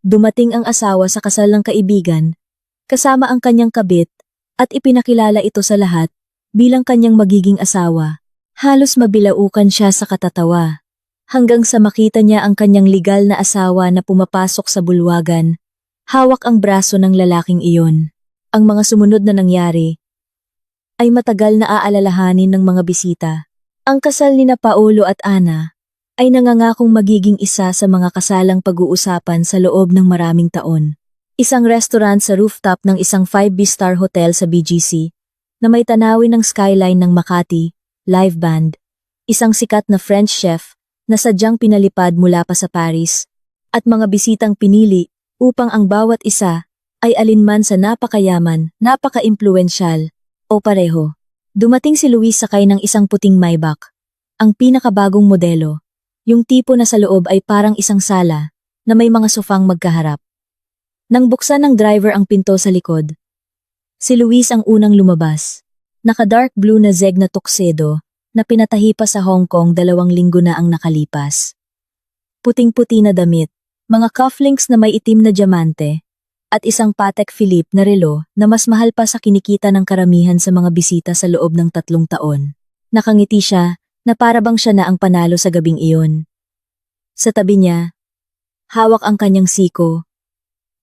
Dumating ang asawa sa kasal ng kaibigan, kasama ang kanyang kabit, at ipinakilala ito sa lahat bilang kanyang magiging asawa. Halos mabilaukan siya sa katatawa, hanggang sa makita niya ang kanyang legal na asawa na pumapasok sa bulwagan, hawak ang braso ng lalaking iyon. Ang mga sumunod na nangyari ay matagal na aalalahanin ng mga bisita. Ang kasal nina Paolo at Ana ay nangangakong magiging isa sa mga kasalang pag-uusapan sa loob ng maraming taon. Isang restaurant sa rooftop ng isang 5-star hotel sa BGC na may tanawin ng skyline ng Makati, live band, isang sikat na French chef na sadyang pinalipad mula pa sa Paris, at mga bisitang pinili upang ang bawat isa ay alinman sa napakayaman, napaka-impluensyal, o pareho. Dumating si Luis sakay ng isang puting Maybach, ang pinakabagong modelo, yung tipo na sa loob ay parang isang sala na may mga sofang magkaharap. Nang buksan ng driver ang pinto sa likod, si Luis ang unang lumabas. Naka-dark blue na zeg na tuxedo na pinatahi pa sa Hong Kong 2 linggo na ang nakalipas. Puting-puti na damit, mga cufflinks na may itim na diamante, at isang Patek Philippe na relo na mas mahal pa sa kinikita ng karamihan sa mga bisita sa loob ng 3 taon. Nakangiti siya na parabang siya na ang panalo sa gabing iyon. Sa tabi niya, hawak ang kanyang siko.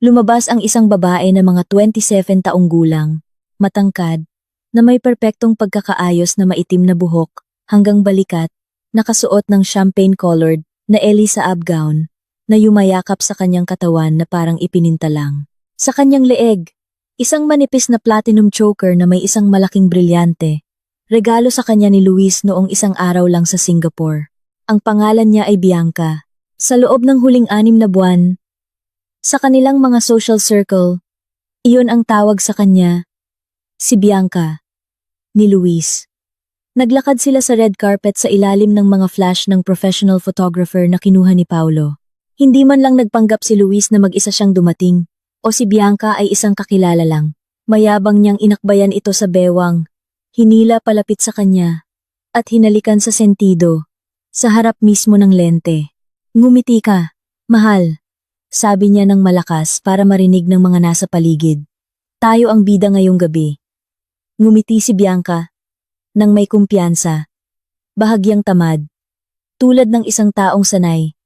Lumabas ang isang babae na mga 27 taong gulang, matangkad, na may perpektong pagkakaayos na maitim na buhok hanggang balikat, nakasuot ng champagne-colored na Elisa Ab gown na yumayakap sa kanyang katawan na parang ipininta lang. Sa kanyang leeg, isang manipis na platinum choker na may isang malaking brilyante, regalo sa kanya ni Luis noong isang araw lang sa Singapore. Ang pangalan niya ay Bianca. Sa loob ng huling 6 na buwan, sa kanilang mga social circle, iyon ang tawag sa kanya, si Bianca, ni Luis. Naglakad sila sa red carpet sa ilalim ng mga flash ng professional photographer na kinuha ni Paolo. Hindi man lang nagpanggap si Luis na mag-isa siyang dumating, o si Bianca ay isang kakilala lang. Mayabang niyang inakbayan ito sa bewang, hinila palapit sa kanya, at hinalikan sa sentido, sa harap mismo ng lente. Ngumiti ka, mahal. Sabi niya ng malakas para marinig ng mga nasa paligid. Tayo ang bida ngayong gabi. Ngumiti si Bianca, nang may kumpiyansa. Bahagyang tamad. Tulad ng isang taong sanay.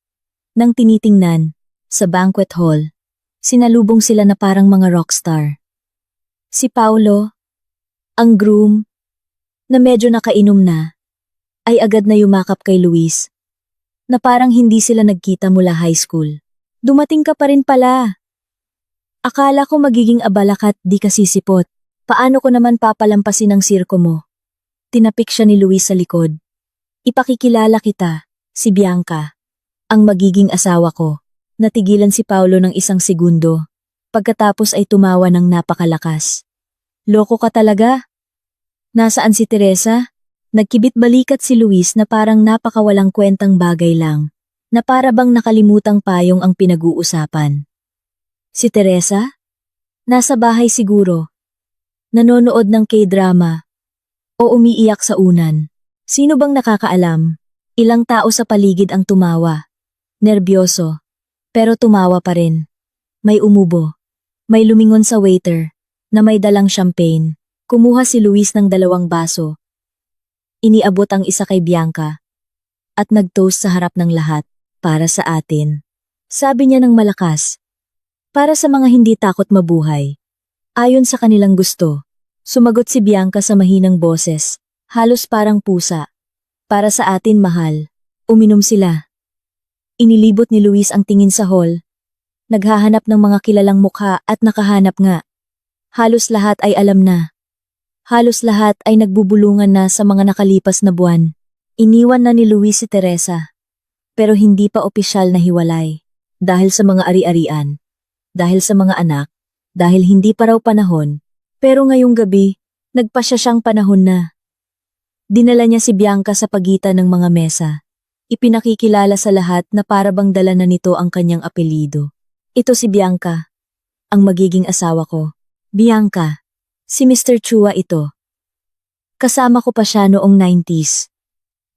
Nang tinitingnan, sa banquet hall, sinalubong sila na parang mga rockstar. Si Paolo, ang groom, na medyo nakainom na, ay agad na yumakap kay Luis, na parang hindi sila nagkita mula high school. Dumating ka pa rin pala. Akala ko magiging abala ka't di ka sisipot. Paano ko naman papalampasin ang sirko mo? Tinapik siya ni Luis sa likod. Ipakikilala kita, si Bianca, ang magiging asawa ko. Natigilan si Paolo ng 1 segundo. Pagkatapos ay tumawa ng napakalakas. Loko ka talaga? Nasaan si Teresa? Nagkibit balikat si Luis na parang napakawalang kwentang bagay lang, na para bang nakalimutang payong ang pinag-uusapan. Si Teresa? Nasa bahay siguro. Nanonood ng K-drama. O umiiyak sa unan. Sino bang nakakaalam? Ilang tao sa paligid ang tumawa. Nerbyoso. Pero tumawa pa rin. May umubo. May lumingon sa waiter, na may dalang champagne. Kumuha si Luis ng 2 baso. Iniabot ang isa kay Bianca. At nag-toast sa harap ng lahat. Para sa atin. Sabi niya ng malakas. Para sa mga hindi takot mabuhay. Ayon sa kanilang gusto. Sumagot si Bianca sa mahinang boses. Halos parang pusa. Para sa atin, mahal. Uminom sila. Inilibot ni Luis ang tingin sa hall. Naghahanap ng mga kilalang mukha at nakahanap nga. Halos lahat ay alam na. Halos lahat ay nagbubulungan na sa mga nakalipas na buwan. Iniwan na ni Luis si Teresa. Pero hindi pa opisyal na hiwalay. Dahil sa mga ari-arian. Dahil sa mga anak. Dahil hindi pa raw panahon. Pero ngayong gabi, nagpasya siyang panahon na. Dinala niya si Bianca sa pagitan ng mga mesa. Ipinakikilala sa lahat na parabang dala na nito ang kanyang apelyido. Ito si Bianca, ang magiging asawa ko. Bianca, si Mr. Chua ito. Kasama ko pa siya noong 90s.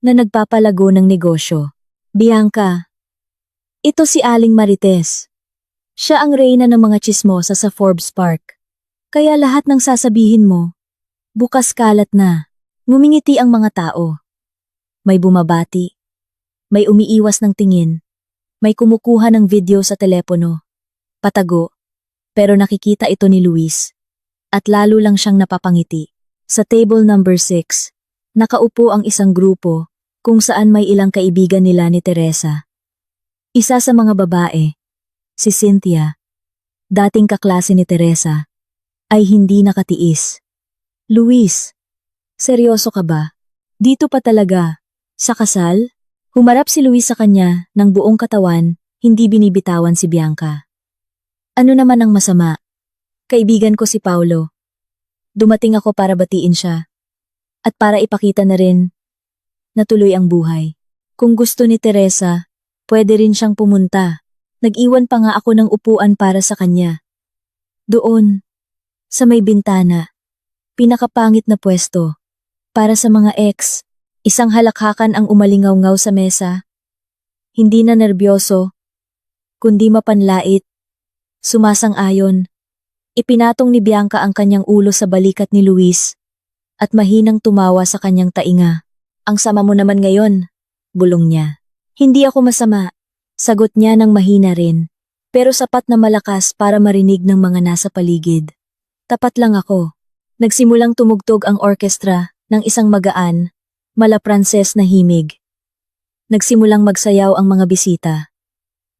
Na nagpapalago ng negosyo. Bianca, ito si Aling Marites. Siya ang reyna ng mga tsismosa sa Forbes Park. Kaya lahat ng sasabihin mo, bukas kalat na. Ngumingiti ang mga tao. May bumabati. May umiiwas ng tingin. May kumukuha ng video sa telepono. Patago. Pero nakikita ito ni Luis. At lalo lang siyang napapangiti. Sa table number 6, nakaupo ang isang grupo kung saan may ilang kaibigan nila ni Teresa. Isa sa mga babae, si Cynthia, dating kaklase ni Teresa, ay hindi nakatiis. Luis, seryoso ka ba? Dito pa talaga, sa kasal? Humarap si Luis sa kanya ng buong katawan, hindi binibitawan si Bianca. Ano naman ang masama? Kaibigan ko si Paulo. Dumating ako para batiin siya. At para ipakita na rin na tuloy ang buhay. Kung gusto ni Teresa, pwede rin siyang pumunta. Nag-iwan pa nga ako ng upuan para sa kanya. Doon, sa may bintana, pinakapangit na pwesto. Para sa mga ex, isang halakhakan ang umalingaw-ngaw sa mesa. Hindi na nerbiyoso, kundi mapanlait. Sumasang-ayon. Ipinatong ni Bianca ang kanyang ulo sa balikat ni Luis at mahinang tumawa sa kanyang tainga. Ang sama mo naman ngayon, bulong niya. Hindi ako masama, sagot niya ng mahina rin, pero sapat na malakas para marinig ng mga nasa paligid. Tapat lang ako. Nagsimulang tumugtog ang orkestra ng isang magaan, mala-Pranses na himig. Nagsimulang magsayaw ang mga bisita.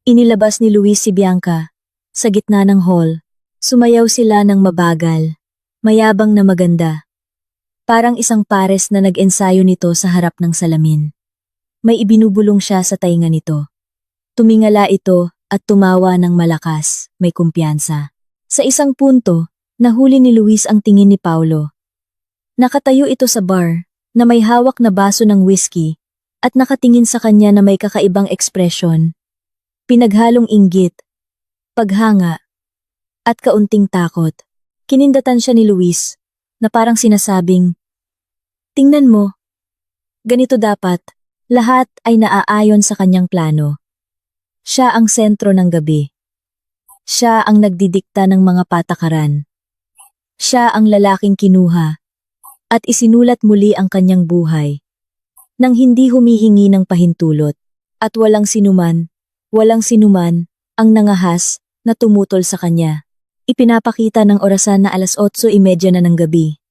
Inilabas ni Luis si Bianca sa gitna ng hall. Sumayaw sila ng mabagal, mayabang na maganda. Parang isang pares na nag-ensayo nito sa harap ng salamin. May ibinubulong siya sa tainga nito. Tumingala ito at tumawa ng malakas, may kumpiyansa. Sa isang punto, nahuli ni Luis ang tingin ni Paulo. Nakatayo ito sa bar, na may hawak na baso ng whiskey, at nakatingin sa kanya na may kakaibang ekspresyon. Pinaghalong inggit, paghanga, at kaunting takot. Kinindatan siya ni Luis, na parang sinasabing, tingnan mo, ganito dapat, lahat ay naaayon sa kanyang plano. Siya ang sentro ng gabi. Siya ang nagdidikta ng mga patakaran. Siya ang lalaking kinuha, at isinulat muli ang kanyang buhay, nang hindi humihingi ng pahintulot, at walang sinuman, ang nangahas na tumutol sa kanya. Ipinapakita ng orasan na 8:30 na ng gabi.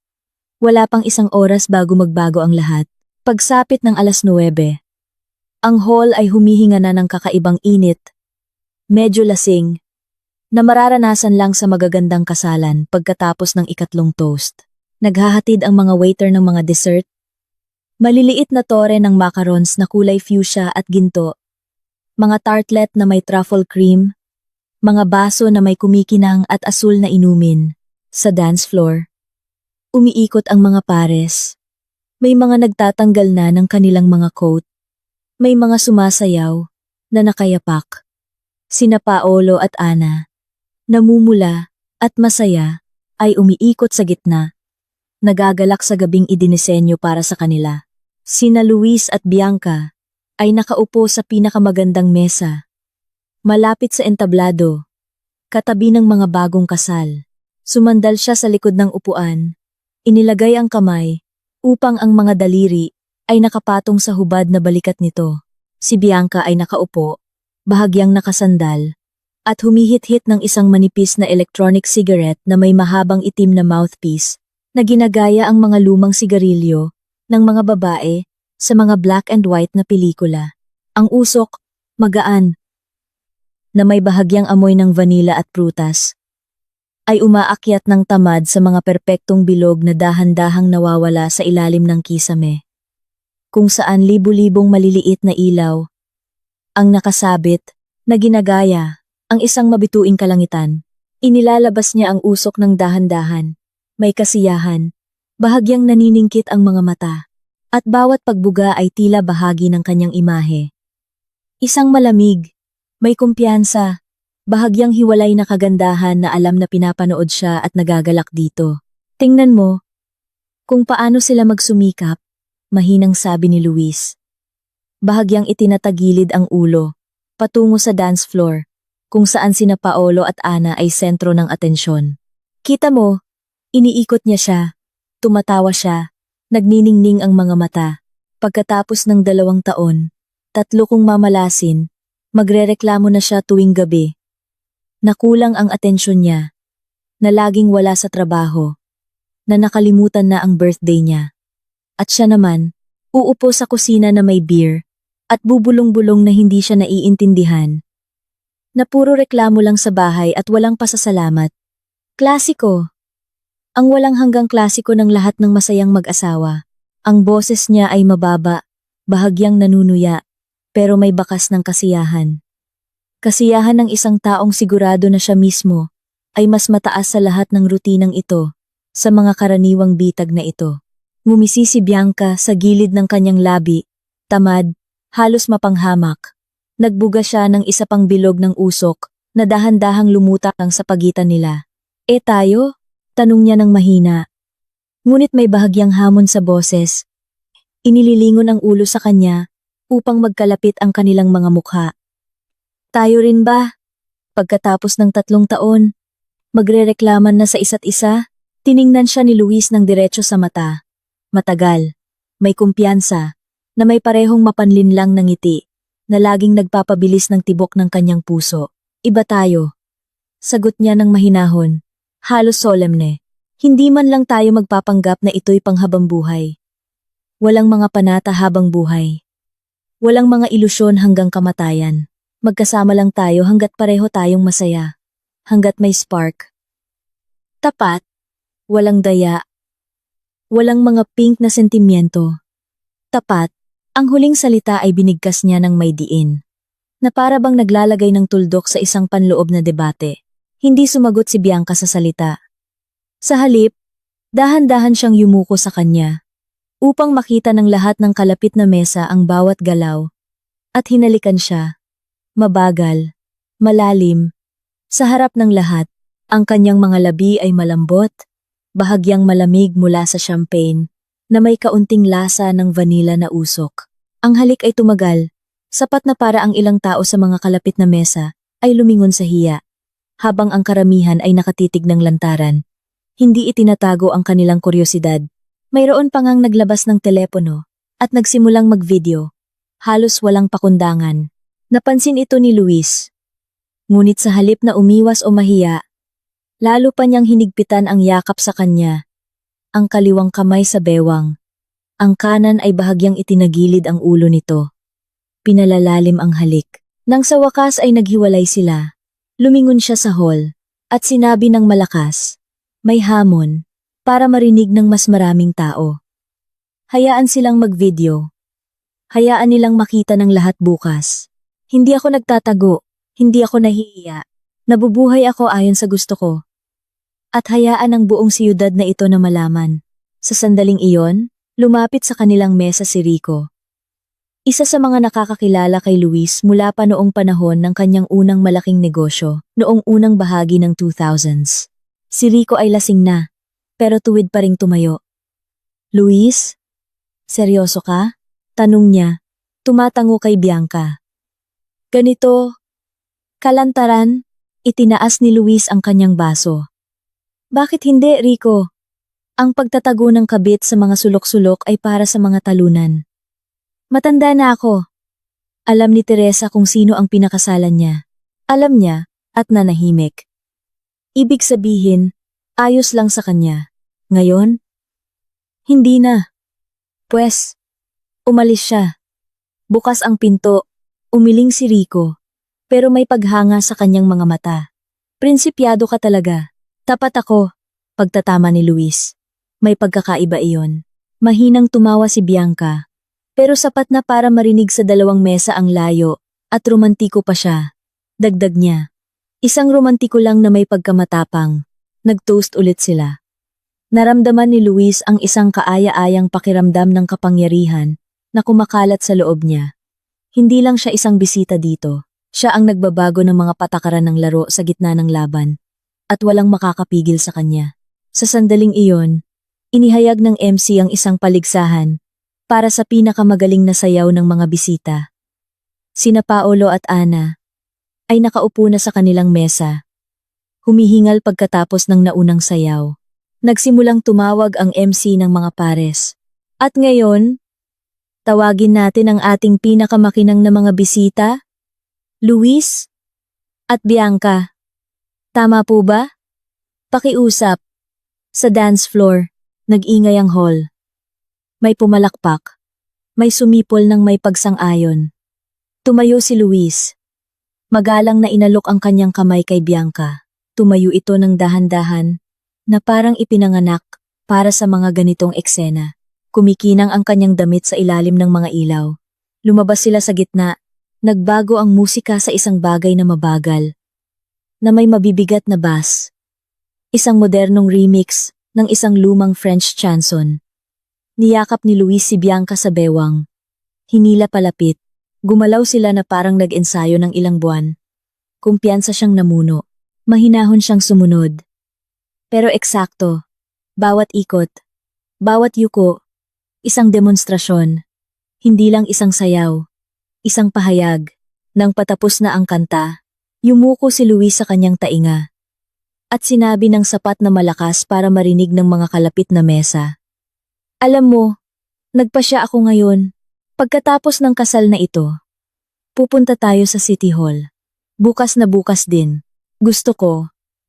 Wala pang isang oras bago magbago ang lahat. Pagsapit ng 9:00, ang hall ay humihinga na ng kakaibang init. Medyo lasing, na mararanasan lang sa magagandang kasalan pagkatapos ng ikatlong toast. Naghahatid ang mga waiter ng mga dessert. Maliliit na tore ng macarons na kulay fuchsia at ginto. Mga tartlet na may truffle cream. Mga baso na may kumikinang at asul na inumin. Sa dance floor, umiikot ang mga pares. May mga nagtatanggal na ng kanilang mga coat. May mga sumasayaw na nakayapak. Sina Paolo at Ana, namumula at masaya, ay umiikot sa gitna. Nagagalak sa gabing idinisenyo para sa kanila. Sina Luis at Bianca ay nakaupo sa pinakamagandang mesa. Malapit sa entablado, katabi ng mga bagong kasal. Sumandal siya sa likod ng upuan. Inilagay ang kamay upang ang mga daliri ay nakapatong sa hubad na balikat nito. Si Bianca ay nakaupo, bahagyang nakasandal, at humihit-hit ng isang manipis na electronic cigarette na may mahabang itim na mouthpiece na ginagaya ang mga lumang sigarilyo ng mga babae sa mga black and white na pelikula. Ang usok, magaan, na may bahagyang amoy ng vanilla at prutas, ay umaakyat ng tamad sa mga perpektong bilog na dahan-dahang nawawala sa ilalim ng kisame, kung saan libu-libong maliliit na ilaw ang nakasabit na ginagaya ang isang mabituing kalangitan. Inilalabas niya ang usok ng dahan-dahan, may kasiyahan, bahagyang naniningkit ang mga mata, at bawat pagbuga ay tila bahagi ng kanyang imahe. Isang malamig, may kumpiyansa, bahagyang hiwalay na kagandahan na alam na pinapanood siya at nagagalak dito. Tingnan mo, kung paano sila magsumikap, mahinang sabi ni Luis. Bahagyang itinatagilid ang ulo, patungo sa dance floor, kung saan sina Paolo at Ana ay sentro ng atensyon. Kita mo, iniikot niya siya, tumatawa siya, nagniningning ang mga mata. Pagkatapos ng 2 taon, 3 kong mamalasin, magrereklamo na siya tuwing gabi. Nakulang ang atensyon niya, na laging wala sa trabaho, na nakalimutan na ang birthday niya. At siya naman, uupo sa kusina na may beer, at bubulong-bulong na hindi siya naiintindihan. Na puro reklamo lang sa bahay at walang pasasalamat. Klasiko. Ang walang hanggang klasiko ng lahat ng masayang mag-asawa. Ang boses niya ay mababa, bahagyang nanunuya, pero may bakas ng kasiyahan. Kasiyahan ng isang taong sigurado na siya mismo ay mas mataas sa lahat ng rutinang ito, sa mga karaniwang bitag na ito. Ngumisi si Bianca sa gilid ng kanyang labi, tamad, halos mapanghamak. Nagbuga siya ng isa pang bilog ng usok na dahan-dahang lumutang sa pagitan nila. Tayo? Tanong niya ng mahina. Ngunit may bahagyang hamon sa boses. Inililingon ang ulo sa kanya upang magkalapit ang kanilang mga mukha. Tayo rin ba? Pagkatapos ng 3 taon, magrereklaman na sa isa't isa, tiningnan siya ni Luis ng diretso sa mata. Matagal, may kumpiyansa, na may parehong mapanlinlang ng ngiti, na laging nagpapabilis ng tibok ng kanyang puso. Iba tayo. Sagot niya ng mahinahon, halos solemne. Hindi man lang tayo magpapanggap na ito'y panghabang buhay. Walang mga panata habang buhay. Walang mga ilusyon hanggang kamatayan. Magkasama lang tayo hanggat pareho tayong masaya. Hanggat may spark. Tapat. Walang daya. Walang mga pink na sentimiento. Tapat. Ang huling salita ay binigkas niya ng may diin. Na para bang naglalagay ng tuldok sa isang panloob na debate. Hindi sumagot si Bianca sa salita. Sa halip, dahan-dahan siyang yumuko sa kanya, upang makita ng lahat ng kalapit na mesa ang bawat galaw, at hinalikan siya. Mabagal, malalim, sa harap ng lahat, ang kanyang mga labi ay malambot, bahagyang malamig mula sa champagne, na may kaunting lasa ng vanilla na usok. Ang halik ay tumagal, sapat na para ang ilang tao sa mga kalapit na mesa ay lumingon sa hiya, habang ang karamihan ay nakatitig ng lantaran. Hindi itinatago ang kanilang kuryosidad. Mayroon pa ngang naglabas ng telepono at nagsimulang mag-video. Halos walang pakundangan. Napansin ito ni Luis. Ngunit sa halip na umiwas o mahiya, lalo pa niyang hinigpitan ang yakap sa kanya. Ang kaliwang kamay sa bewang. Ang kanan ay bahagyang itinagilid ang ulo nito. Pinalalalim ang halik. Nang sa wakas ay naghiwalay sila, lumingon siya sa hall at sinabi ng malakas. May hamon, para marinig ng mas maraming tao. Hayaan silang mag-video. Hayaan nilang makita ng lahat bukas. Hindi ako nagtatago, hindi ako nahihiya. Nabubuhay ako ayon sa gusto ko. At hayaan ang buong siyudad na ito na malaman. Sa sandaling iyon, lumapit sa kanilang mesa si Rico. Isa sa mga nakakakilala kay Luis mula pa noong panahon ng kanyang unang malaking negosyo, noong unang bahagi ng 2000s. Si Rico ay lasing na, pero tuwid pa ring tumayo. Luis? Seryoso ka? Tanong niya, tumatango kay Bianca. Ganito, kalantaran, itinaas ni Luis ang kanyang baso. Bakit hindi, Rico? Ang pagtatago ng kabit sa mga sulok-sulok ay para sa mga talunan. Matanda na ako. Alam ni Teresa kung sino ang pinakasalan niya. Alam niya, at nanahimik. Ibig sabihin, ayos lang sa kanya. Ngayon? Hindi na. Pwes, umalis siya. Bukas ang pinto, umiling si Rico, pero may paghanga sa kanyang mga mata. Prinsipyado ka talaga. Tapat ako, pagtatama ni Luis. May pagkakaiba iyon. Mahinang tumawa si Bianca, pero sapat na para marinig sa dalawang mesa ang layo, at romantiko pa siya. Dagdag niya. Isang romantiko lang na may pagkamatapang. Nag-toast ulit sila. Naramdaman ni Luis ang isang kaaya-ayang pakiramdam ng kapangyarihan na kumakalat sa loob niya. Hindi lang siya isang bisita dito. Siya ang nagbabago ng mga patakaran ng laro sa gitna ng laban. At walang makakapigil sa kanya. Sa sandaling iyon, inihayag ng MC ang isang paligsahan para sa pinakamagaling na sayaw ng mga bisita. Sina Paolo at Ana. ay nakaupo na sa kanilang mesa. Humihingal pagkatapos ng naunang sayaw. Nagsimulang tumawag ang MC ng mga pares. At ngayon, tawagin natin ang ating pinakamakinang na mga bisita, Luis at Bianca. Tama po ba? Pakiusap. Sa dance floor, nag-ingay ang hall. May pumalakpak. May sumipol ng may pagsang-ayon. Tumayo si Luis. Magalang na inalok ang kanyang kamay kay Bianca. Tumayo ito ng dahan-dahan, na parang ipinanganak para sa mga ganitong eksena. Kumikinang ang kanyang damit sa ilalim ng mga ilaw. Lumabas sila sa gitna. Nagbago ang musika sa isang bagay na mabagal, na may mabibigat na bass. Isang modernong remix ng isang lumang French chanson. Niyakap ni Luis si Bianca sa bewang. Hinila palapit. Gumalaw sila na parang nag-ensayo ng ilang buwan. Kumpiyansa siyang namuno. Mahinahon siyang sumunod. Pero eksakto. Bawat ikot. Bawat yuko. Isang demonstrasyon. Hindi lang isang sayaw. Isang pahayag. Nang patapos na ang kanta, yumuko si Luis sa kanyang tainga. At sinabi ng sapat na malakas para marinig ng mga kalapit na mesa. Alam mo, nagpasya ako ngayon. Pagkatapos ng kasal na ito, pupunta tayo sa City Hall. Bukas na bukas din. Gusto ko,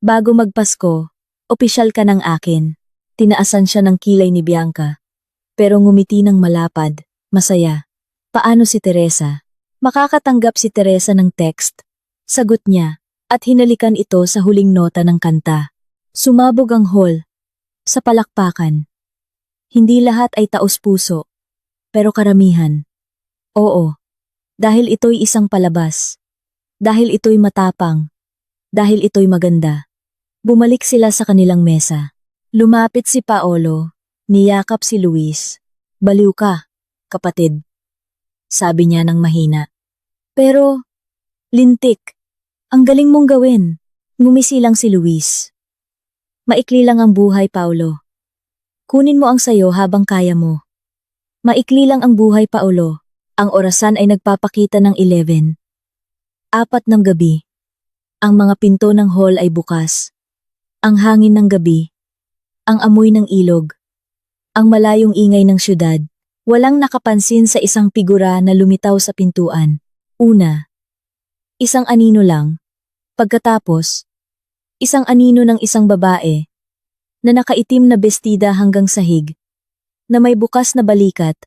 bago magpasko, opisyal ka ng akin. Tinaasan siya ng kilay ni Bianca. Pero ngumiti ng malapad, masaya. Paano si Teresa? Makakatanggap si Teresa ng text. Sagot niya, at hinalikan ito sa huling nota ng kanta. Sumabog ang hall. Sa palakpakan. Hindi lahat ay taos-puso. Pero karamihan. Oo. Dahil ito'y isang palabas. Dahil ito'y matapang. Dahil ito'y maganda. Bumalik sila sa kanilang mesa. Lumapit si Paolo. Niyakap si Luis. Baliw ka, kapatid. Sabi niya ng mahina. Pero, lintik. Ang galing mong gawin. Ngumisi lang si Luis. Maikli lang ang buhay, Paolo. Kunin mo ang sayo habang kaya mo. Maikli lang ang buhay, Paolo. Ang orasan ay nagpapakita ng 11. 4 ng gabi. Ang mga pinto ng hall ay bukas. Ang hangin ng gabi. Ang amoy ng ilog. Ang malayong ingay ng syudad. Walang nakapansin sa isang figura na lumitaw sa pintuan. Una. Isang anino lang. Pagkatapos, isang anino ng isang babae na nakaitim na bestida hanggang sahig, na may bukas na balikat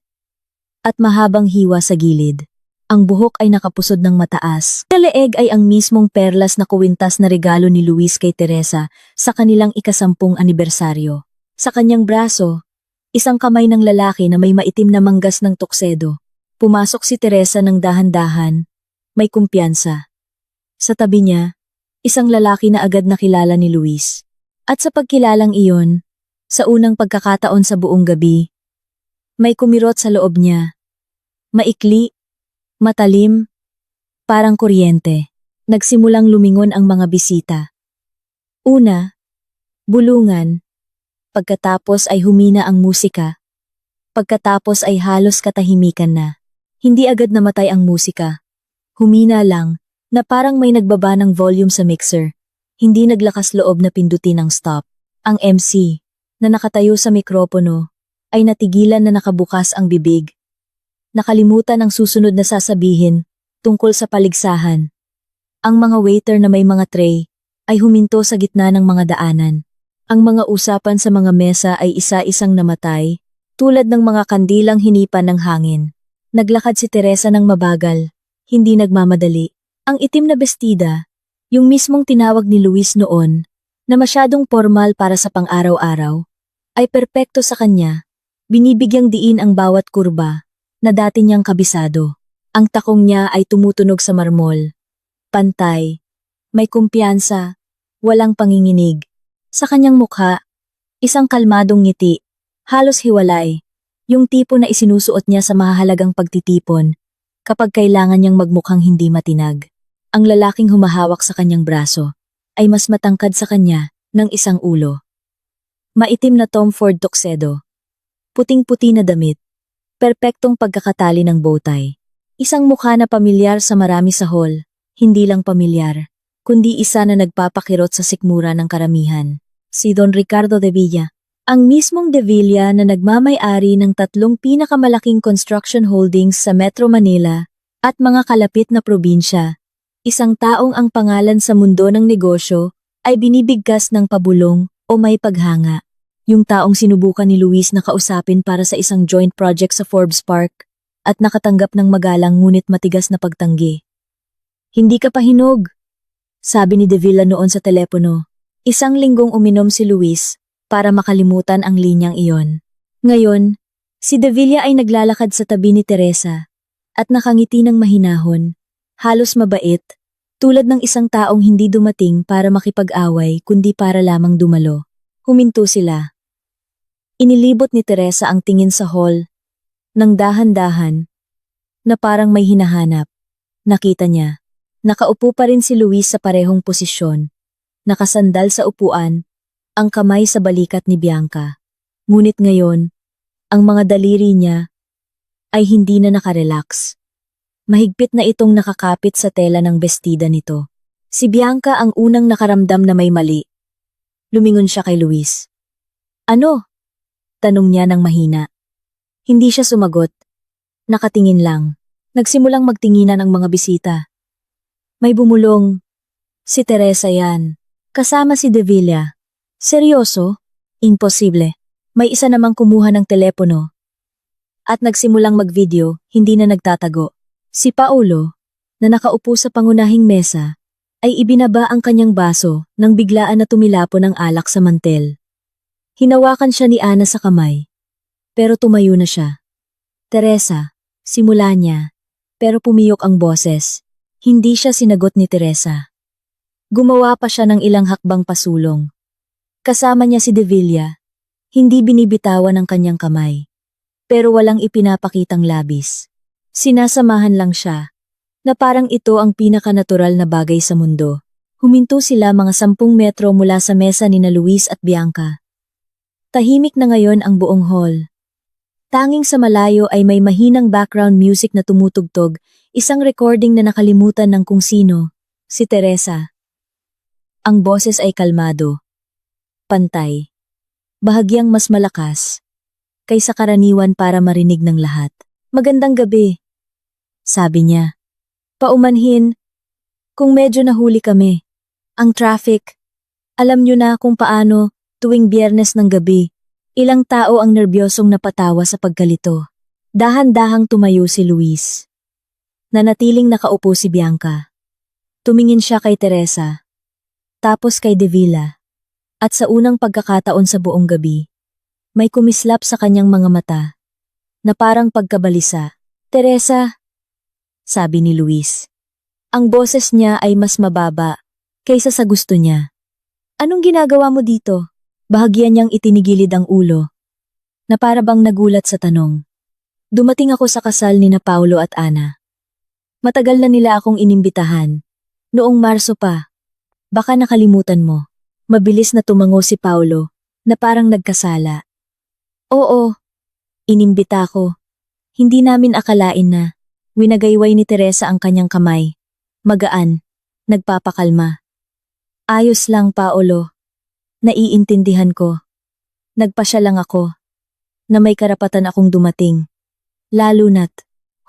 at mahabang hiwa sa gilid. Ang buhok ay nakapusod ng mataas. Sa leeg ay ang mismong perlas na kuwintas na regalo ni Luis kay Teresa sa kanilang ika-10 anibersaryo. Sa kanyang braso, isang kamay ng lalaki na may maitim na manggas ng tuksedo. Pumasok si Teresa ng dahan-dahan, may kumpiyansa. Sa tabi niya, isang lalaki na agad nakilala ni Luis. At sa pagkilalang iyon, sa unang pagkakataon sa buong gabi, may kumirot sa loob niya. Maikli, matalim, parang kuryente. Nagsimulang lumingon ang mga bisita. Una, bulungan. Pagkatapos ay humina ang musika. Pagkatapos ay halos katahimikan na. Hindi agad namatay ang musika. Humina lang, na parang may nagbaba ng volume sa mixer. Hindi naglakas loob na pindutin ang stop. Ang MC, na nakatayo sa mikropono, ay natigilan na nakabukas ang bibig. Nakalimutan ang susunod na sasabihin tungkol sa paligsahan. Ang mga waiter na may mga tray ay huminto sa gitna ng mga daanan. Ang mga usapan sa mga mesa ay isa-isang namatay, tulad ng mga kandilang hinipan ng hangin. Naglakad si Teresa ng mabagal, hindi nagmamadali. Ang itim na bestida, yung mismong tinawag ni Luis noon, na masyadong formal para sa pang-araw-araw, ay perpekto sa kanya. Binibigyang diin ang bawat kurba na dati niyang kabisado. Ang takong niya ay tumutunog sa marmol. Pantay, may kumpiyansa, walang panginginig. Sa kanyang mukha, isang kalmadong ngiti, halos hiwalay, yung tipo na isinusuot niya sa mahahalagang pagtitipon kapag kailangan niyang magmukhang hindi matinag. Ang lalaking humahawak sa kanyang braso ay mas matangkad sa kanya ng isang ulo. Maitim na Tom Ford tuxedo, puting-puti na damit, perpektong pagkakatali ng bowtie. Isang mukha na pamilyar sa marami sa hall, Hindi lang pamilyar, kundi isa na nagpapakirot sa sikmura ng karamihan. Si Don Ricardo de Villa. Ang mismong De Villa na nagmamay-ari ng 3 pinakamalaking construction holdings sa Metro Manila at mga kalapit na probinsya. Isang taong ang pangalan sa mundo ng negosyo ay binibigkas ng pabulong o may paghanga. Yung taong sinubukan ni Luis na kausapin para sa isang joint project sa Forbes Park at nakatanggap ng magalang ngunit matigas na pagtanggi. Hindi ka pa hinog, sabi ni De Villa noon sa telepono. Isang linggong uminom si Luis para makalimutan ang linyang iyon. Ngayon, si De Villa ay naglalakad sa tabi ni Teresa at nakangiti ng mahinahon, halos mabait, tulad ng isang taong hindi dumating para makipag-away kundi para lamang dumalo. Huminto sila. Inilibot ni Teresa ang tingin sa hall, nang dahan-dahan, na parang may hinahanap. Nakita niya, nakaupo pa rin si Luis sa parehong posisyon, nakasandal sa upuan, ang kamay sa balikat ni Bianca. Ngunit ngayon, ang mga daliri niya ay hindi na nakarelax. Mahigpit na itong nakakapit sa tela ng bestida nito. Si Bianca ang unang nakaramdam na may mali. Lumingon siya kay Luis. Ano? Tanong niya ng mahina. Hindi siya sumagot. Nakatingin lang. Nagsimulang magtinginan ang mga bisita. May bumulong. Si Teresa yan. Kasama si De Villa. Seryoso? Imposible. May isa namang kumuha ng telepono. At nagsimulang mag-video, hindi na nagtatago. Si Paulo, na nakaupo sa pangunahing mesa, ay ibinaba ang kanyang baso nang biglaan na tumilapon ang alak sa mantel. Hinawakan siya ni Ana sa kamay. Pero tumayo na siya. Teresa, simula niya. Pero pumiyok ang boses. Hindi siya sinagot ni Teresa. Gumawa pa siya ng ilang hakbang pasulong. Kasama niya si De Villa. Hindi binibitawan ang kanyang kamay. Pero walang ipinapakitang labis. Sinasamahan lang siya, na parang ito ang pinakanatural na bagay sa mundo. Huminto sila mga 10 metro mula sa mesa ni na Luis at Bianca. Tahimik na ngayon ang buong hall. Tanging sa malayo ay may mahinang background music na tumutugtog, isang recording na nakalimutan ng kung sino, si Teresa. Ang boses ay kalmado. Pantay. Bahagyang mas malakas kaysa karaniwan para marinig ng lahat. Magandang gabi, sabi niya. Paumanhin, kung medyo nahuli kami. Ang traffic, alam niyo na kung paano tuwing Biyernes ng gabi, ilang tao ang nerbyosong napatawa sa pagkalito. Dahan-dahang tumayo si Luis. Nanatiling nakaupo si Bianca. Tumingin siya kay Teresa, tapos kay De Villa. At sa unang pagkakataon sa buong gabi, may kumislap sa kanyang mga mata, na parang pagkabalisa. Teresa, sabi ni Luis. Ang boses niya ay mas mababa kaysa sa gusto niya. Anong ginagawa mo dito? Bahagyan niyang itinigilid ang ulo, na para bang nagulat sa tanong. Dumating ako sa kasal ni na Paulo at Ana. Matagal na nila akong inimbitahan. Noong Marso pa. Baka nakalimutan mo. Mabilis na tumango si Paulo, na parang nagkasala. Oo, inimbita ko. Hindi namin akalain na. Winagayway ni Teresa ang kanyang kamay. Magaan, nagpapakalma. Ayos lang, Paulo. Naiintindihan ko. Nagpasya lang ako, na may karapatan akong dumating. Lalo na't,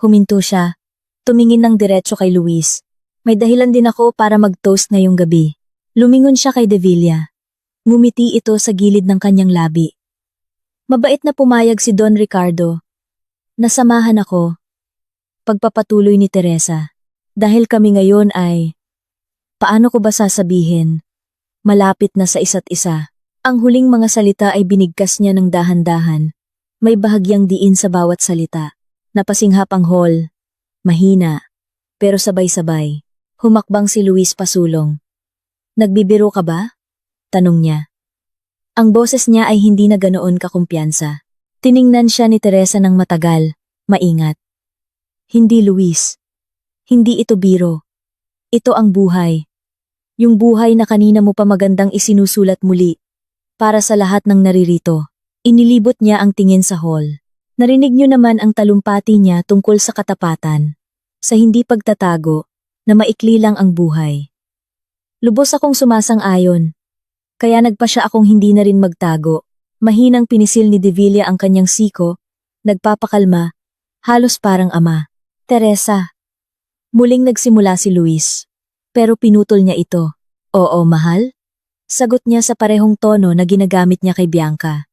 huminto siya, tumingin ng diretso kay Luis. May dahilan din ako para mag-toast ngayong gabi. Lumingon siya kay De Villa. Ngumiti ito sa gilid ng kanyang labi. Mabait na pumayag si Don Ricardo. Nasamahan ako. Pagpapatuloy ni Teresa. Dahil kami ngayon ay, paano ko ba sasabihin? Malapit na sa isa't isa. Ang huling mga salita ay binigkas niya ng dahan-dahan. May bahagyang diin sa bawat salita. Napasinghap ang hall. Mahina, pero sabay-sabay. Humakbang si Luis pasulong. Nagbibiro ka ba? Tanong niya. Ang boses niya ay hindi na ganoon kakumpiyansa. Tiningnan siya ni Teresa ng matagal, maingat. Hindi, Luis. Hindi ito biro. Ito ang buhay. Yung buhay na kanina mo pa magandang isinusulat muli. Para sa lahat ng naririto. Inilibot niya ang tingin sa hall. Narinig niyo naman ang talumpati niya tungkol sa katapatan. Sa hindi pagtatago, na maikli lang ang buhay. Lubos akong sumasang-ayon. Kaya nagpa siya akong hindi na rin magtago. Mahinang pinisil ni Devilla ang kanyang siko, nagpapakalma, halos parang ama. Teresa. Muling nagsimula si Luis. Pero pinutol niya ito. Oo, mahal? Sagot niya sa parehong tono na ginagamit niya kay Bianca.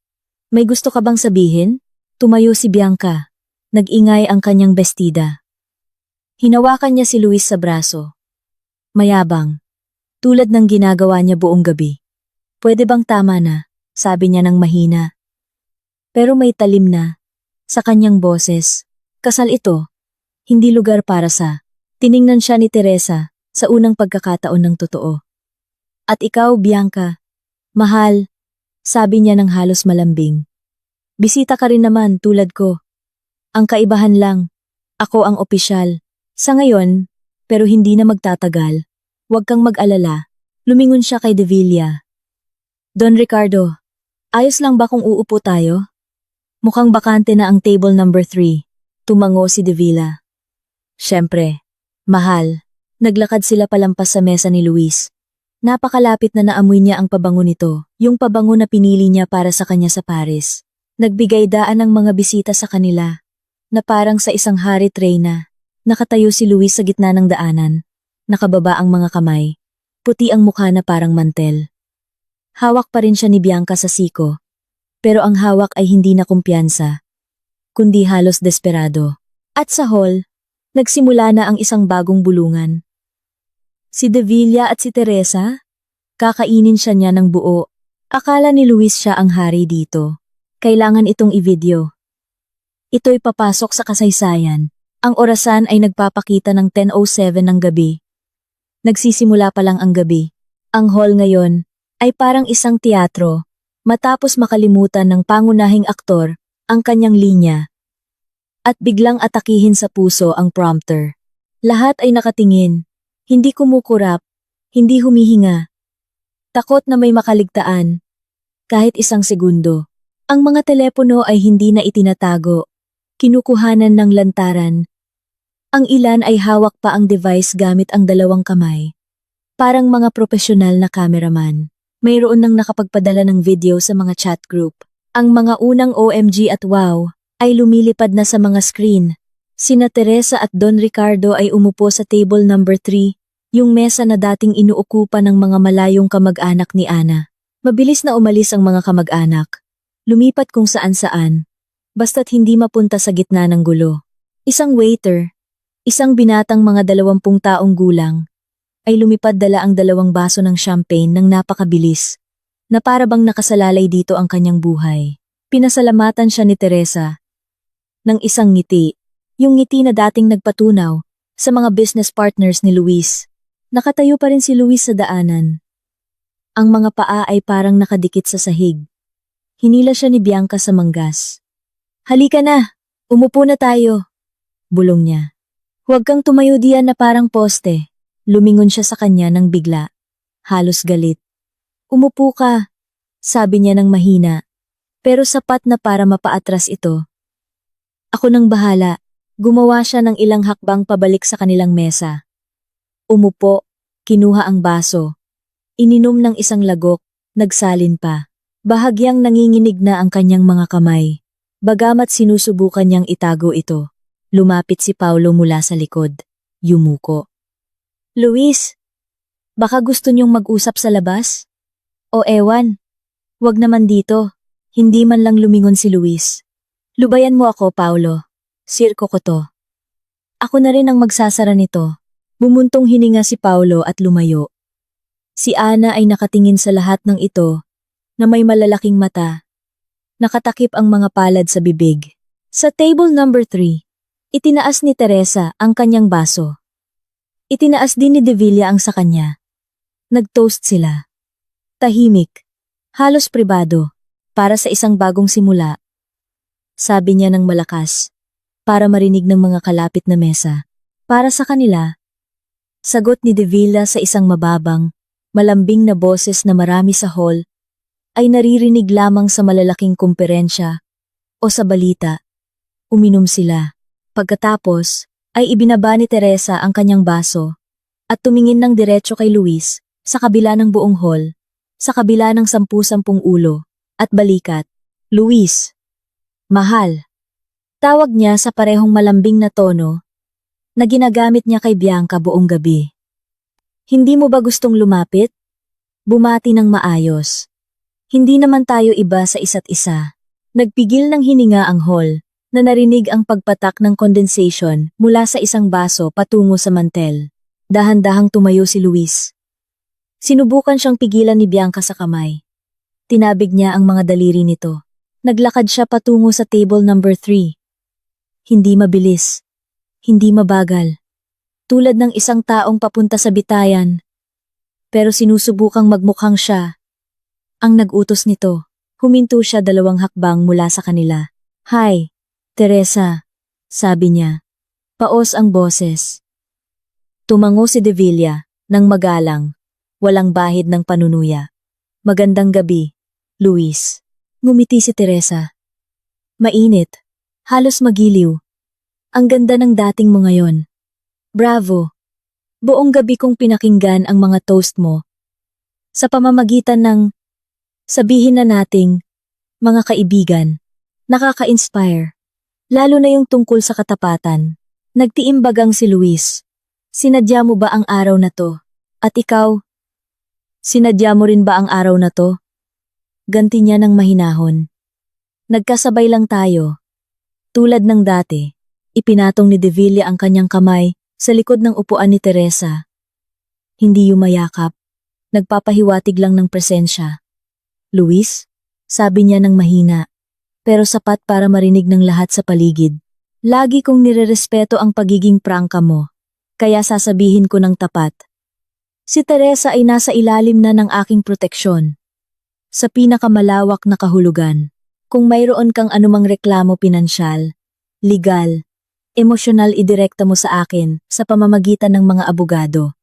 May gusto ka bang sabihin? Tumayo si Bianca. Nag-ingay ang kanyang bestida. Hinawakan niya si Luis sa braso. Mayabang. Tulad ng ginagawa niya buong gabi. Pwede bang tama na? Sabi niya ng mahina. Pero may talim na. Sa kanyang boses. Kasal ito. Hindi lugar para sa. Tiningnan siya ni Teresa sa unang pagkakataon ng totoo. At ikaw, Bianca. Mahal. Sabi niya ng halos malambing. Bisita ka rin naman tulad ko. Ang kaibahan lang. Ako ang opisyal. Sa ngayon, pero hindi na magtatagal. Huwag kang mag-alala. Lumingon siya kay Devilla. Don Ricardo, ayos lang ba kung uupo tayo? Mukhang bakante na ang table number 3. Tumango si Devilla. Siyempre, mahal. Naglakad sila palampas sa mesa ni Luis. Napakalapit na naamoy niya ang pabango nito, yung pabango na pinili niya para sa kanya sa Paris. Nagbigay daan ang mga bisita sa kanila, na parang sa isang harit reyna. Nakatayo si Luis sa gitna ng daanan. Nakababa ang mga kamay. Puti ang mukha na parang mantel. Hawak pa rin siya ni Bianca sa siko. Pero ang hawak ay hindi na kumpiyansa, kundi halos desperado. At sa hall, nagsimula na ang isang bagong bulungan. Si Devilla at si Teresa? Kakainin siya niya ng buo. Akala ni Luis siya ang hari dito. Kailangan itong i-video. Ito'y papasok sa kasaysayan. Ang orasan ay nagpapakita ng 10:07 ng gabi. Nagsisimula pa lang ang gabi. Ang hall ngayon ay parang isang teatro, matapos makalimutan ng pangunahing aktor ang kanyang linya. At biglang atakihin sa puso ang prompter. Lahat ay nakatingin, hindi kumukurap, hindi humihinga. Takot na may makaligtaan, kahit isang segundo. Ang mga telepono ay hindi na itinatago, kinukuhanan ng lantaran. Ang ilan ay hawak pa ang device gamit ang dalawang kamay. Parang mga profesional na cameraman. Mayroon nang nakapagpadala ng video sa mga chat group. Ang mga unang OMG at wow ay lumilipad na sa mga screen. Sina Teresa at Don Ricardo ay umupo sa table number 3, yung mesa na dating inuukupan ng mga malayong kamag-anak ni Ana. Mabilis na umalis ang mga kamag-anak. Lumipat kung saan-saan. Basta't hindi mapunta sa gitna ng gulo. Isang waiter, isang binatang mga 20 taong gulang, ay lumipad dala ang 2 baso ng champagne ng napakabilis, na para bang nakasalalay dito ang kanyang buhay. Pinasalamatan siya ni Teresa ng isang ngiti, yung ngiti na dating nagpatunaw sa mga business partners ni Luis. Nakatayo pa rin si Luis sa daanan. Ang mga paa ay parang nakadikit sa sahig. Hinila siya ni Bianca sa manggas. Halika na, umupo na tayo, bulong niya. Huwag kang tumayo diyan na parang poste. Lumingon siya sa kanya nang bigla. Halos galit. Umupo ka, sabi niya ng mahina. Pero sapat na para mapaatras ito. Ako nang bahala. Gumawa siya ng ilang hakbang pabalik sa kanilang mesa. Umupo, kinuha ang baso. Ininom ng isang lagok, nagsalin pa. Bahagyang nanginginig na ang kanyang mga kamay. Bagamat sinusubukan niyang itago ito. Lumapit si Paulo mula sa likod. Yumuko. Luis, baka gusto niyong mag-usap sa labas? O ewan, wag naman dito. Hindi man lang lumingon si Luis. Lubayan mo ako, Paulo. Sirko ko to. Ako na rin ang magsasara nito. Bumuntong hininga si Paulo at lumayo. Si Ana ay nakatingin sa lahat ng ito, na may malalaking mata. Nakatakip ang mga palad sa bibig. Sa table number 3, itinaas ni Teresa ang kanyang baso. Itinaas din ni Devilla ang sa kanya. Nag-toast sila. Tahimik, halos pribado, para sa isang bagong simula. Sabi niya ng malakas, para marinig ng mga kalapit na mesa. Para sa kanila, sagot ni Devilla sa isang mababang, malambing na boses na marami sa hall, ay naririnig lamang sa malalaking kumperensya o sa balita. Uminom sila. Pagkatapos, ay ibinaba ni Teresa ang kanyang baso. at tumingin ng diretso kay Luis, sa kabila ng buong hall, sa kabila ng 10-10 ulo, at balikat. Luis. Mahal. Tawag niya sa parehong malambing na tono na ginagamit niya kay Bianca buong gabi. Hindi mo ba gustong lumapit? Bumati ng maayos. Hindi naman tayo iba sa isa't isa. Nagpigil ng hininga ang hall, na narinig ang pagpatak ng condensation mula sa isang baso patungo sa mantel. Dahan-dahang tumayo si Luis. Sinubukan siyang pigilan ni Bianca sa kamay. Tinabig niya ang mga daliri nito. Naglakad siya patungo sa table number 3. Hindi mabilis. Hindi mabagal. Tulad ng isang taong papunta sa bitayan. Pero sinusubukang magmukhang siya ang nag-utos nito. Huminto siya 2 hakbang mula sa kanila. Hi, Teresa, sabi niya. Paos ang boses. Tumango si De Villa, nang magalang, walang bahid ng panunuya. Magandang gabi, Luis. Ngumiti si Teresa. Mainit, halos magiliw. Ang ganda ng dating mo ngayon. Bravo. Buong gabi kong pinakinggan ang mga toast mo. Sa pamamagitan ng, sabihin na nating, mga kaibigan, nakaka-inspire. Lalo na yung tungkol sa katapatan. Nagtiimbagang si Luis. Sinadya mo ba ang araw na to? At ikaw? Sinadya mo rin ba ang araw na to? Ganti niya ng mahinahon. Nagkasabay lang tayo. Tulad ng dati, ipinatong ni De Villa ang kanyang kamay sa likod ng upuan ni Teresa. Hindi yumayakap. Nagpapahiwatig lang ng presensya. Luis? Sabi niya ng mahina, pero sapat para marinig ng lahat sa paligid. Lagi kong nirerespeto ang pagiging prangka mo, kaya sasabihin ko ng tapat. Si Teresa ay nasa ilalim na ng aking proteksyon. Sa pinakamalawak na kahulugan, kung mayroon kang anumang reklamo pinansyal, legal, emosyonal idirekta mo sa akin sa pamamagitan ng mga abogado.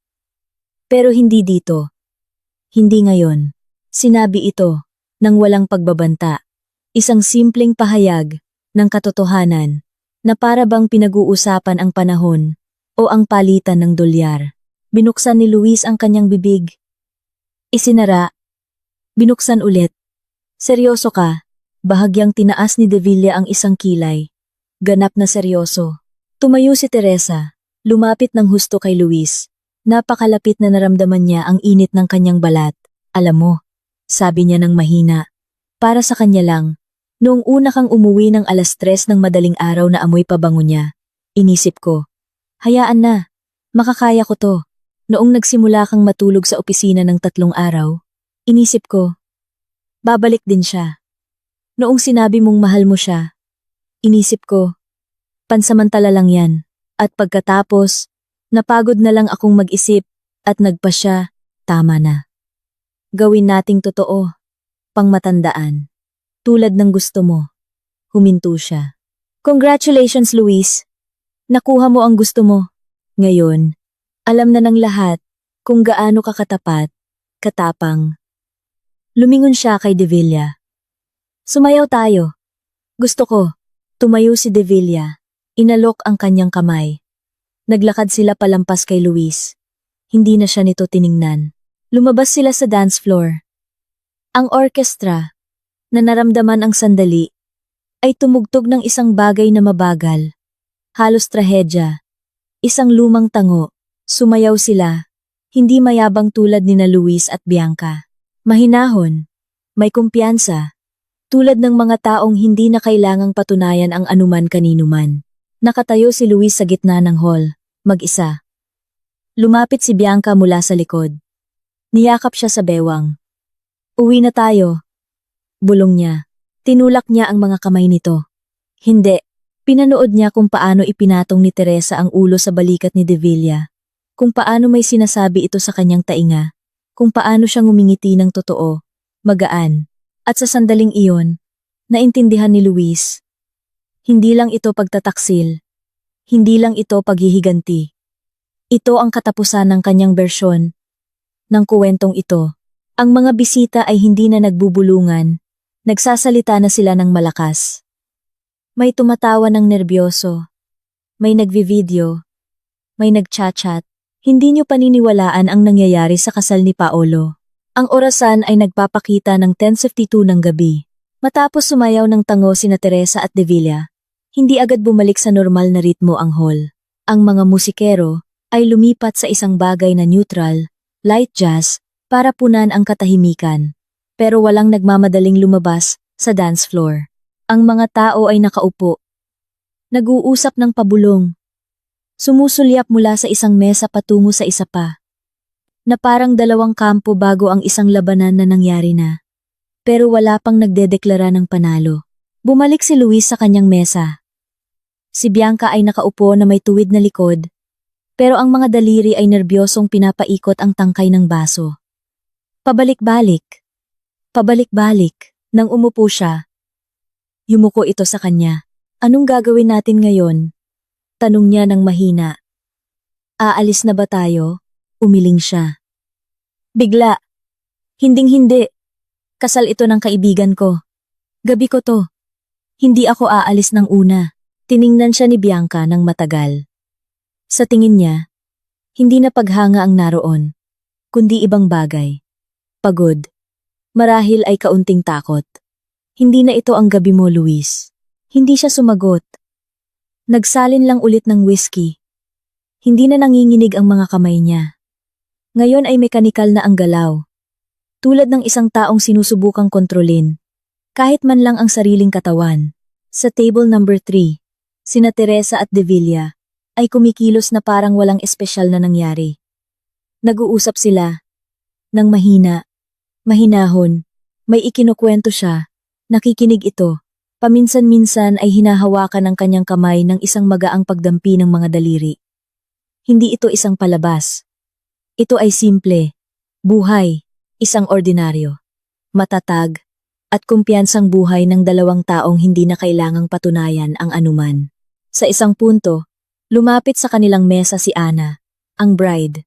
Pero hindi dito. Hindi ngayon. Sinabi ito nang walang pagbabanta. Isang simpleng pahayag ng katotohanan na para bang pinag-uusapan ang panahon o ang palitan ng dolyar. Binuksan ni Luis ang kanyang bibig. Isinara. Binuksan ulit. Seryoso ka? Bahagyang tinaas ni De Villa ang isang kilay. Ganap na seryoso. Tumayo si Teresa. Lumapit ng husto kay Luis. Napakalapit na naramdaman niya ang init ng kanyang balat. Alam mo, sabi niya ng mahina. Para sa kanya lang. Noong una kang umuwi ng 3:00 ng madaling araw na amoy pabango niya, inisip ko, hayaan na, makakaya ko to. Noong nagsimula kang matulog sa opisina ng 3 araw, inisip ko, babalik din siya. Noong sinabi mong mahal mo siya, inisip ko, pansamantala lang yan. At pagkatapos, napagod na lang akong mag-isip at nagpa siya, tama na. Gawin nating totoo, pangmatandaan. Tulad ng gusto mo. Huminto siya. Congratulations, Luis. Nakuha mo ang gusto mo. Ngayon, alam na ng lahat kung gaano ka katapat, katapang. Lumingon siya kay De Villa. Sumayaw tayo. Gusto ko. Tumayo si De Villa. Inalok ang kanyang kamay. Naglakad sila palampas kay Luis. Hindi na siya nito tiningnan. Lumabas sila sa dance floor. Ang orkestra, na naramdaman ang sandali, ay tumugtog ng isang bagay na mabagal. Halos trahedya. Isang lumang tango. Sumayaw sila. Hindi mayabang tulad ni na Luis at Bianca. Mahinahon. May kumpiyansa. Tulad ng mga taong hindi na kailangang patunayan ang anuman kaninuman. Nakatayo si Luis sa gitna ng hall, mag-isa. Lumapit si Bianca mula sa likod. Niyakap siya sa bewang. Uwi na tayo. Bulong niya. Tinulak niya ang mga kamay nito. Hindi. Pinanood niya kung paano ipinatong ni Teresa ang ulo sa balikat ni De Villa. Kung paano may sinasabi ito sa kanyang tainga. Kung paano siya ngumingiti ng totoo, magaan. At sa sandaling iyon, naintindihan ni Luis. Hindi lang ito pagtataksil. Hindi lang ito paghihiganti. Ito ang katapusan ng kanyang bersyon ng kuwentong ito. Ang mga bisita ay hindi na nagbubulungan. Nagsasalita na sila ng malakas. May tumatawa ng nerbyoso. May nagvi-video. May nagchat-chat. Hindi niyo paniniwalaan ang nangyayari sa kasal ni Paolo. Ang orasan ay nagpapakita ng 10:52 ng gabi. Matapos sumayaw ng tango sina Teresa at De Villa, hindi agad bumalik sa normal na ritmo ang hall. Ang mga musikero ay lumipat sa isang bagay na neutral, light jazz, para punan ang katahimikan. Pero walang nagmamadaling lumabas sa dance floor. Ang mga tao ay nakaupo. Nag-uusap ng pabulong. Sumusulyap mula sa isang mesa patungo sa isa pa. Na parang dalawang kampo bago ang isang labanan na nangyari na. Pero wala pang nagdedeklara ng panalo. Bumalik si Luis sa kanyang mesa. Si Bianca ay nakaupo na may tuwid na likod, pero ang mga daliri ay nerbyosong pinapaikot ang tangkay ng baso. Pabalik-balik. Pabalik-balik. Nang umupo siya, yumuko ito sa kanya. Anong gagawin natin ngayon? Tanong niya ng mahina. Aalis na ba tayo? Umiling siya. Bigla. Hinding-hindi. Kasal ito ng kaibigan ko. Gabi ko to. Hindi ako aalis ng una. Tiningnan siya ni Bianca ng matagal. Sa tingin niya, hindi na paghanga ang naroon, kundi ibang bagay. Pagod. Marahil ay kaunting takot. Hindi na ito ang gabi mo, Luis. Hindi siya sumagot. Nagsalin lang ulit ng whiskey. Hindi na nanginginig ang mga kamay niya. Ngayon ay mekanikal na ang galaw. Tulad ng isang taong sinusubukang kontrolin, kahit man lang ang sariling katawan. Sa table number 3, sina Teresa at De Villa ay kumikilos na parang walang espesyal na nangyari. Nag-uusap sila ng mahina, mahinahon, may ikinukwento siya, nakikinig ito. Paminsan-minsan ay hinahawakan ang kanyang kamay ng isang magaang pagdampi ng mga daliri. Hindi ito isang palabas. Ito ay simple, buhay. Isang ordinaryo, matatag, at kumpiyansang buhay ng dalawang taong hindi na kailangang patunayan ang anuman. Sa isang punto, lumapit sa kanilang mesa si Ana, ang bride.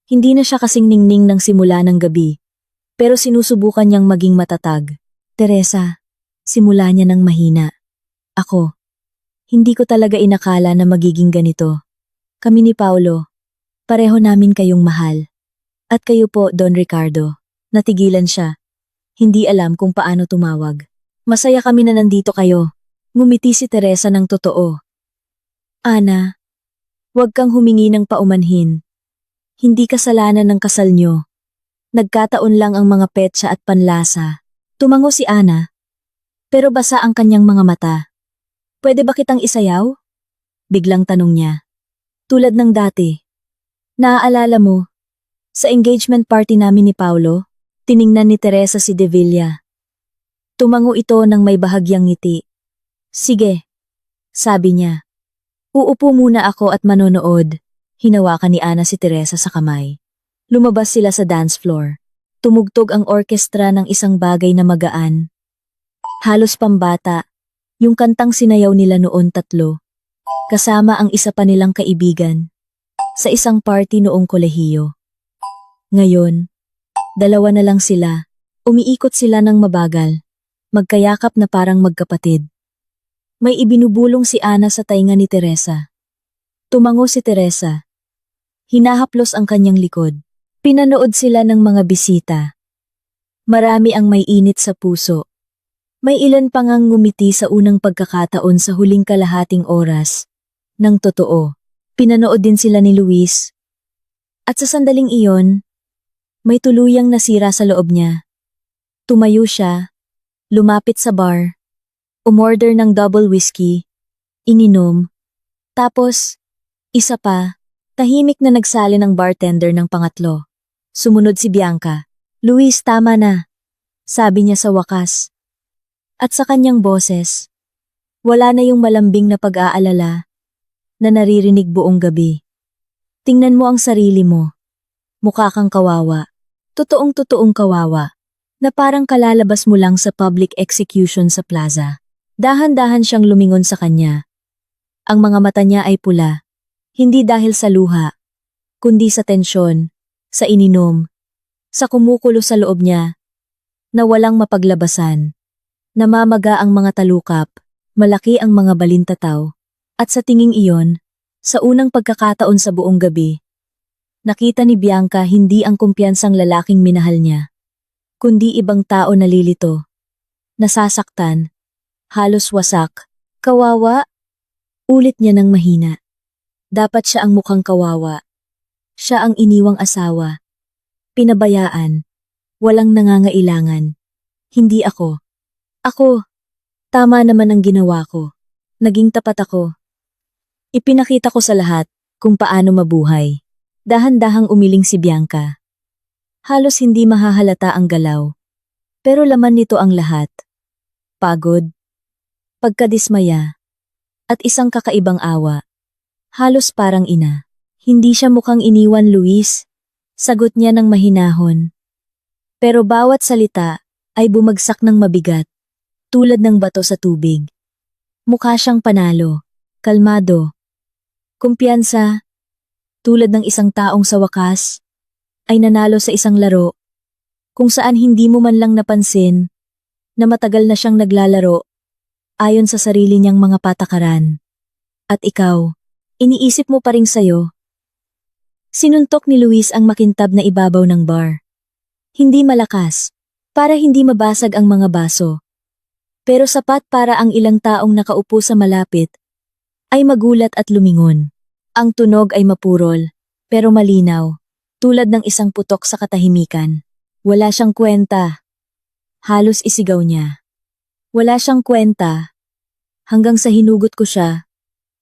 Hindi na siya kasing ningning ng simula ng gabi, pero sinusubukan niyang maging matatag. Teresa, simula niya ng mahina. Ako, hindi ko talaga inakala na magiging ganito. Kami ni Paolo, pareho namin kayong mahal. At kayo po, Don Ricardo. Natigilan siya. Hindi alam kung paano tumawag. Masaya kami na nandito kayo. Ngumiti si Teresa ng totoo. Ana, huwag kang humingi ng paumanhin. Hindi kasalanan ng kasal nyo. Nagkataon lang ang mga petsa at panlasa. Tumango si Ana. Pero basa ang kanyang mga mata. Pwede ba kitang isayaw? Biglang tanong niya. Tulad ng dati. Naaalala mo? Sa engagement party namin ni Paolo, tiningnan ni Teresa si De Villa. Tumango ito ng may bahagyang ngiti. Sige, sabi niya. Uupo muna ako at manonood. Hinawakan ni Ana si Teresa sa kamay. Lumabas sila sa dance floor. Tumugtog ang orkestra ng isang bagay na magaan. Halos pambata, yung kantang sinayaw nila noon tatlo. Kasama ang isa pa nilang kaibigan. Sa isang party noong kolehiyo. Ngayon, dalawa na lang sila. Umiikot sila ng mabagal. Magkayakap na parang magkapatid. May ibinubulong si Ana sa tainga ni Teresa. Tumango si Teresa. Hinahaplos ang kanyang likod. Pinanood sila ng mga bisita. Marami ang may init sa puso. May ilan pang ang ngumiti sa unang pagkakataon sa huling kalahating oras. Nang totoo, pinanood din sila ni Luis. At sa sandaling iyon, may tuluyang nasira sa loob niya. Tumayo siya, lumapit sa bar, umorder ng double whiskey, ininom, tapos, isa pa, tahimik na nagsali ng bartender ng pangatlo. Sumunod si Bianca. Luis, tama na, sabi niya sa wakas. At sa kanyang boses, wala na yung malambing na pag-aalala na naririnig buong gabi. Tingnan mo ang sarili mo. Mukha kang kawawa. Totoong-totoong kawawa, na parang kalalabas mo lang sa public execution sa plaza. Dahan-dahan siyang lumingon sa kanya. Ang mga mata niya ay pula, hindi dahil sa luha, kundi sa tensyon, sa ininom, sa kumukulo sa loob niya, na walang mapaglabasan. Namamaga ang mga talukap, malaki ang mga balintataw, at sa tinging iyon, sa unang pagkakataon sa buong gabi, Nakita ni Bianca hindi ang kumpiyansang lalaking minahal niya, kundi ibang tao na lilito. Nasasaktan, halos wasak. Kawawa? Ulit niya ng mahina. Dapat siya ang mukhang kawawa. Siya ang iniwang asawa. Pinabayaan. Walang nangangailangan. Hindi ako. Ako. Tama naman ang ginawa ko. Naging tapat ako. Ipinakita ko sa lahat kung paano mabuhay. Dahan-dahang umiling si Bianca. Halos hindi mahahalata ang galaw. Pero laman nito ang lahat. Pagod. Pagkadismaya. At isang kakaibang awa. Halos parang ina. Hindi siya mukhang iniwan, Luis. Sagot niya ng mahinahon. Pero bawat salita ay bumagsak ng mabigat, tulad ng bato sa tubig. Mukha siyang panalo, kalmado, kumpiyansa, tulad ng isang taong sa wakas, ay nanalo sa isang laro, kung saan hindi mo man lang napansin na matagal na siyang naglalaro ayon sa sarili niyang mga patakaran. At ikaw, iniisip mo pa ring sayo. Sinuntok ni Luis ang makintab na ibabaw ng bar. Hindi malakas, para hindi mabasag ang mga baso. Pero sapat para ang ilang taong nakaupo sa malapit ay magulat at lumingon. Ang tunog ay mapurol, pero malinaw, tulad ng isang putok sa katahimikan. Wala siyang kwenta. Halos isigaw niya. Wala siyang kwenta. Hanggang sa hinugot ko siya,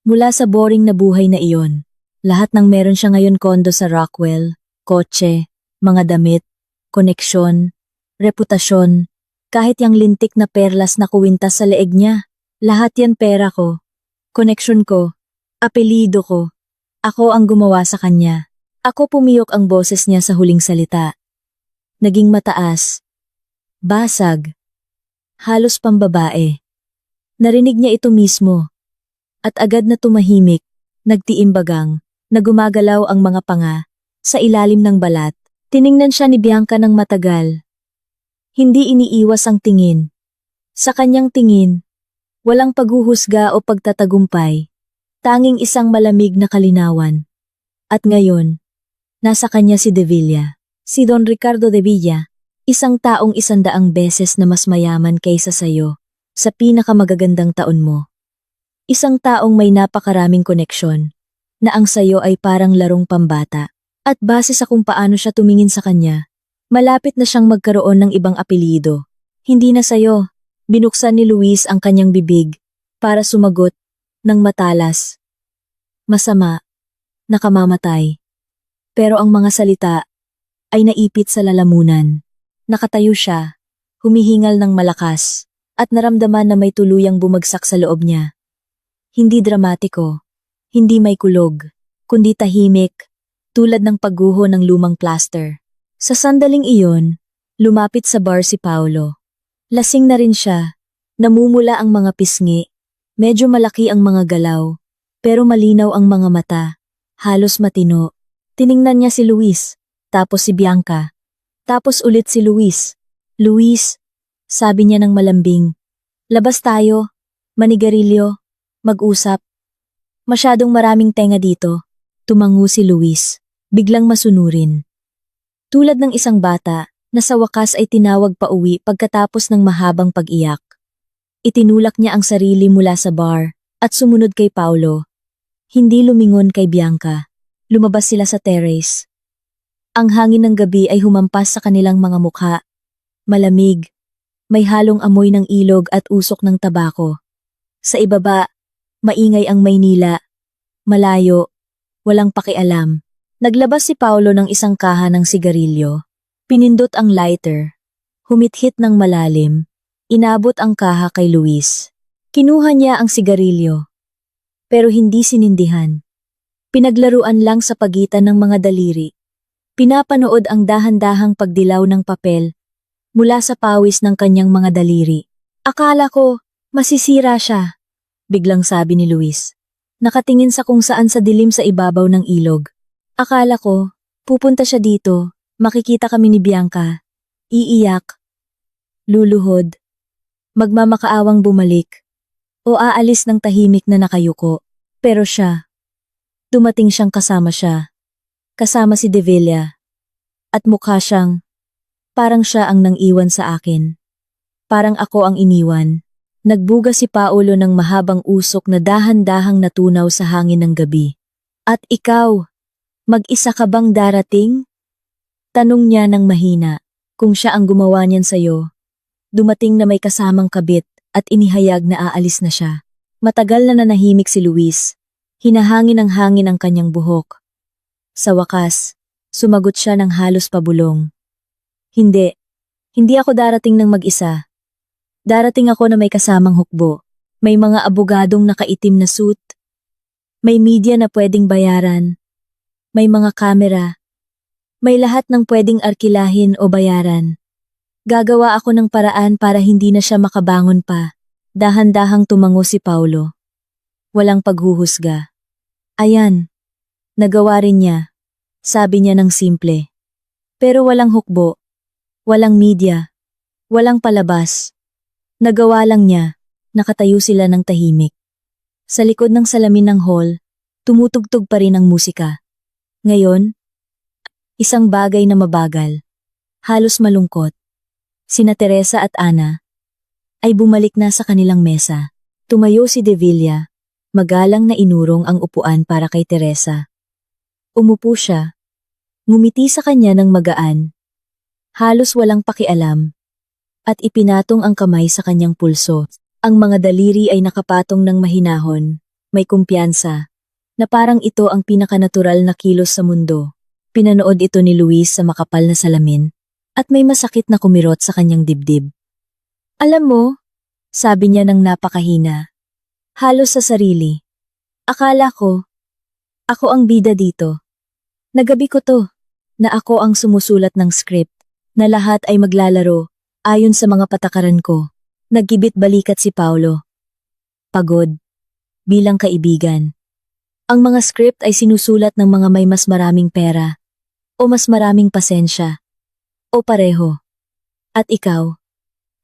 mula sa boring na buhay na iyon. Lahat ng meron siya ngayon, kondo sa Rockwell, kotse, mga damit, koneksyon, reputasyon, kahit yung lintik na perlas na kuwintas sa leeg niya. Lahat yan pera ko, koneksyon ko, apelido ko. Ako ang gumawa sa kanya. Ako pumiyok ang boses niya sa huling salita. Naging mataas. Basag. Halos pambabae. Narinig niya ito mismo. At agad na tumahimik, nagtiimbagang, na gumagalaw ang mga panga, sa ilalim ng balat. Tiningnan siya ni Bianca ng matagal. Hindi iniiwas ang tingin. Sa kanyang tingin, walang paghuhusga o pagtatagumpay, tanging isang malamig na kalinawan. At ngayon, nasa kanya si De Villa, si Don Ricardo de Villa, isang taong 100 beses na mas mayaman kaysa sayo, sa pinakamagagandang taon mo. Isang taong may napakaraming koneksyon, na ang sayo ay parang larong pambata. At base sa kung paano siya tumingin sa kanya, malapit na siyang magkaroon ng ibang apelyido. Hindi na sayo. Binuksan ni Luis ang kanyang bibig para sumagot ng matalas. Masama, nakamamatay. Pero ang mga salita ay naipit sa lalamunan. Nakatayo siya, humihingal ng malakas, at naramdaman na may tuluyang bumagsak sa loob niya. Hindi dramatiko, hindi may kulog, kundi tahimik, tulad ng pagguho ng lumang plaster. Sa sandaling iyon, lumapit sa bar si Paolo. Lasing na rin siya, namumula ang mga pisngi, medyo malaki ang mga galaw, pero malinaw ang mga mata, halos matino. Tiningnan niya si Luis, tapos si Bianca, tapos ulit si Luis. Luis, sabi niya ng malambing, labas tayo, manigarilyo, mag-usap. Masyadong maraming tenga dito. Tumango si Luis, biglang masunurin. Tulad ng isang bata, na sa wakas ay tinawag pa uwi pagkatapos ng mahabang pag-iyak. Itinulak niya ang sarili mula sa bar, at sumunod kay Paolo. Hindi lumingon kay Bianca. Lumabas sila sa terrace. Ang hangin ng gabi ay humampas sa kanilang mga mukha. Malamig, may halong amoy ng ilog at usok ng tabako. Sa ibaba, maingay ang Maynila. Malayo, walang pakialam. Naglabas si Paolo ng isang kaha ng sigarilyo. Pinindot ang lighter. Humithit ng malalim. Inabot ang kaha kay Luis. Kinuha niya ang sigarilyo. Pero hindi sinindihan. Pinaglaruan lang sa pagitan ng mga daliri. Pinapanood ang dahan-dahang pagdilaw ng papel mula sa pawis ng kanyang mga daliri. Akala ko, masisira siya, biglang sabi ni Luis. Nakatingin sa kung saan sa dilim sa ibabaw ng ilog. Akala ko, pupunta siya dito, makikita kami ni Bianca. Iiyak. Luluhod. Magmamakaawang bumalik. O aalis ng tahimik na nakayuko. Pero siya, dumating siyang kasama siya. kasama si Devilla. At mukha siyang, parang siya ang nang-iwan sa akin. Parang ako ang iniwan. Nagbuga si Paolo ng mahabang usok na dahan-dahang natunaw sa hangin ng gabi. At ikaw, mag-isa ka bang darating? Tanong niya ng mahina. Kung siya ang gumawa niyan sa'yo. Dumating na may kasamang kabit at inihayag na aalis na siya. Matagal na nanahimik si Luis. Hinahangin ng hangin ang kanyang buhok. Sa wakas, sumagot siya ng halos pabulong. Hindi. Hindi ako darating ng mag-isa. Darating ako na may kasamang hukbo. May mga abogadong nakaitim na suit. May media na pwedeng bayaran. May mga kamera. May lahat ng pwedeng arkilahin o bayaran. Gagawa ako ng paraan para hindi na siya makabangon pa. Dahan-dahang tumango si Paolo. Walang paghuhusga. Ayan. Nagawa rin niya. Sabi niya ng simple. Pero walang hukbo. Walang media. Walang palabas. Nagawa lang niya. Nakatayo sila ng tahimik. Sa likod ng salamin ng hall, tumutugtog pa rin ang musika. Ngayon, isang bagay na mabagal. Halos malungkot. Sina Teresa at Ana ay bumalik na sa kanilang mesa. Tumayo si Devilla. Magalang na inurong ang upuan para kay Teresa. Umupo siya. Ngumiti sa kanya ng magaan. Halos walang pakialam. At ipinatong ang kamay sa kanyang pulso. Ang mga daliri ay nakapatong ng mahinahon, may kumpiyansa, na parang ito ang pinakanatural na kilos sa mundo. Pinanood ito ni Luis sa makapal na salamin, at may masakit na kumirot sa kanyang dibdib. Alam mo, sabi niya ng napakahina, halos sa sarili. Akala ko, ako ang bida dito. Nagabi ko to, na ako ang sumusulat ng script, na lahat ay maglalaro, ayon sa mga patakaran ko. Naggibit balikat si Paolo. Pagod. Bilang kaibigan. Ang mga script ay sinusulat ng mga may mas maraming pera. O mas maraming pasensya. O pareho. At ikaw?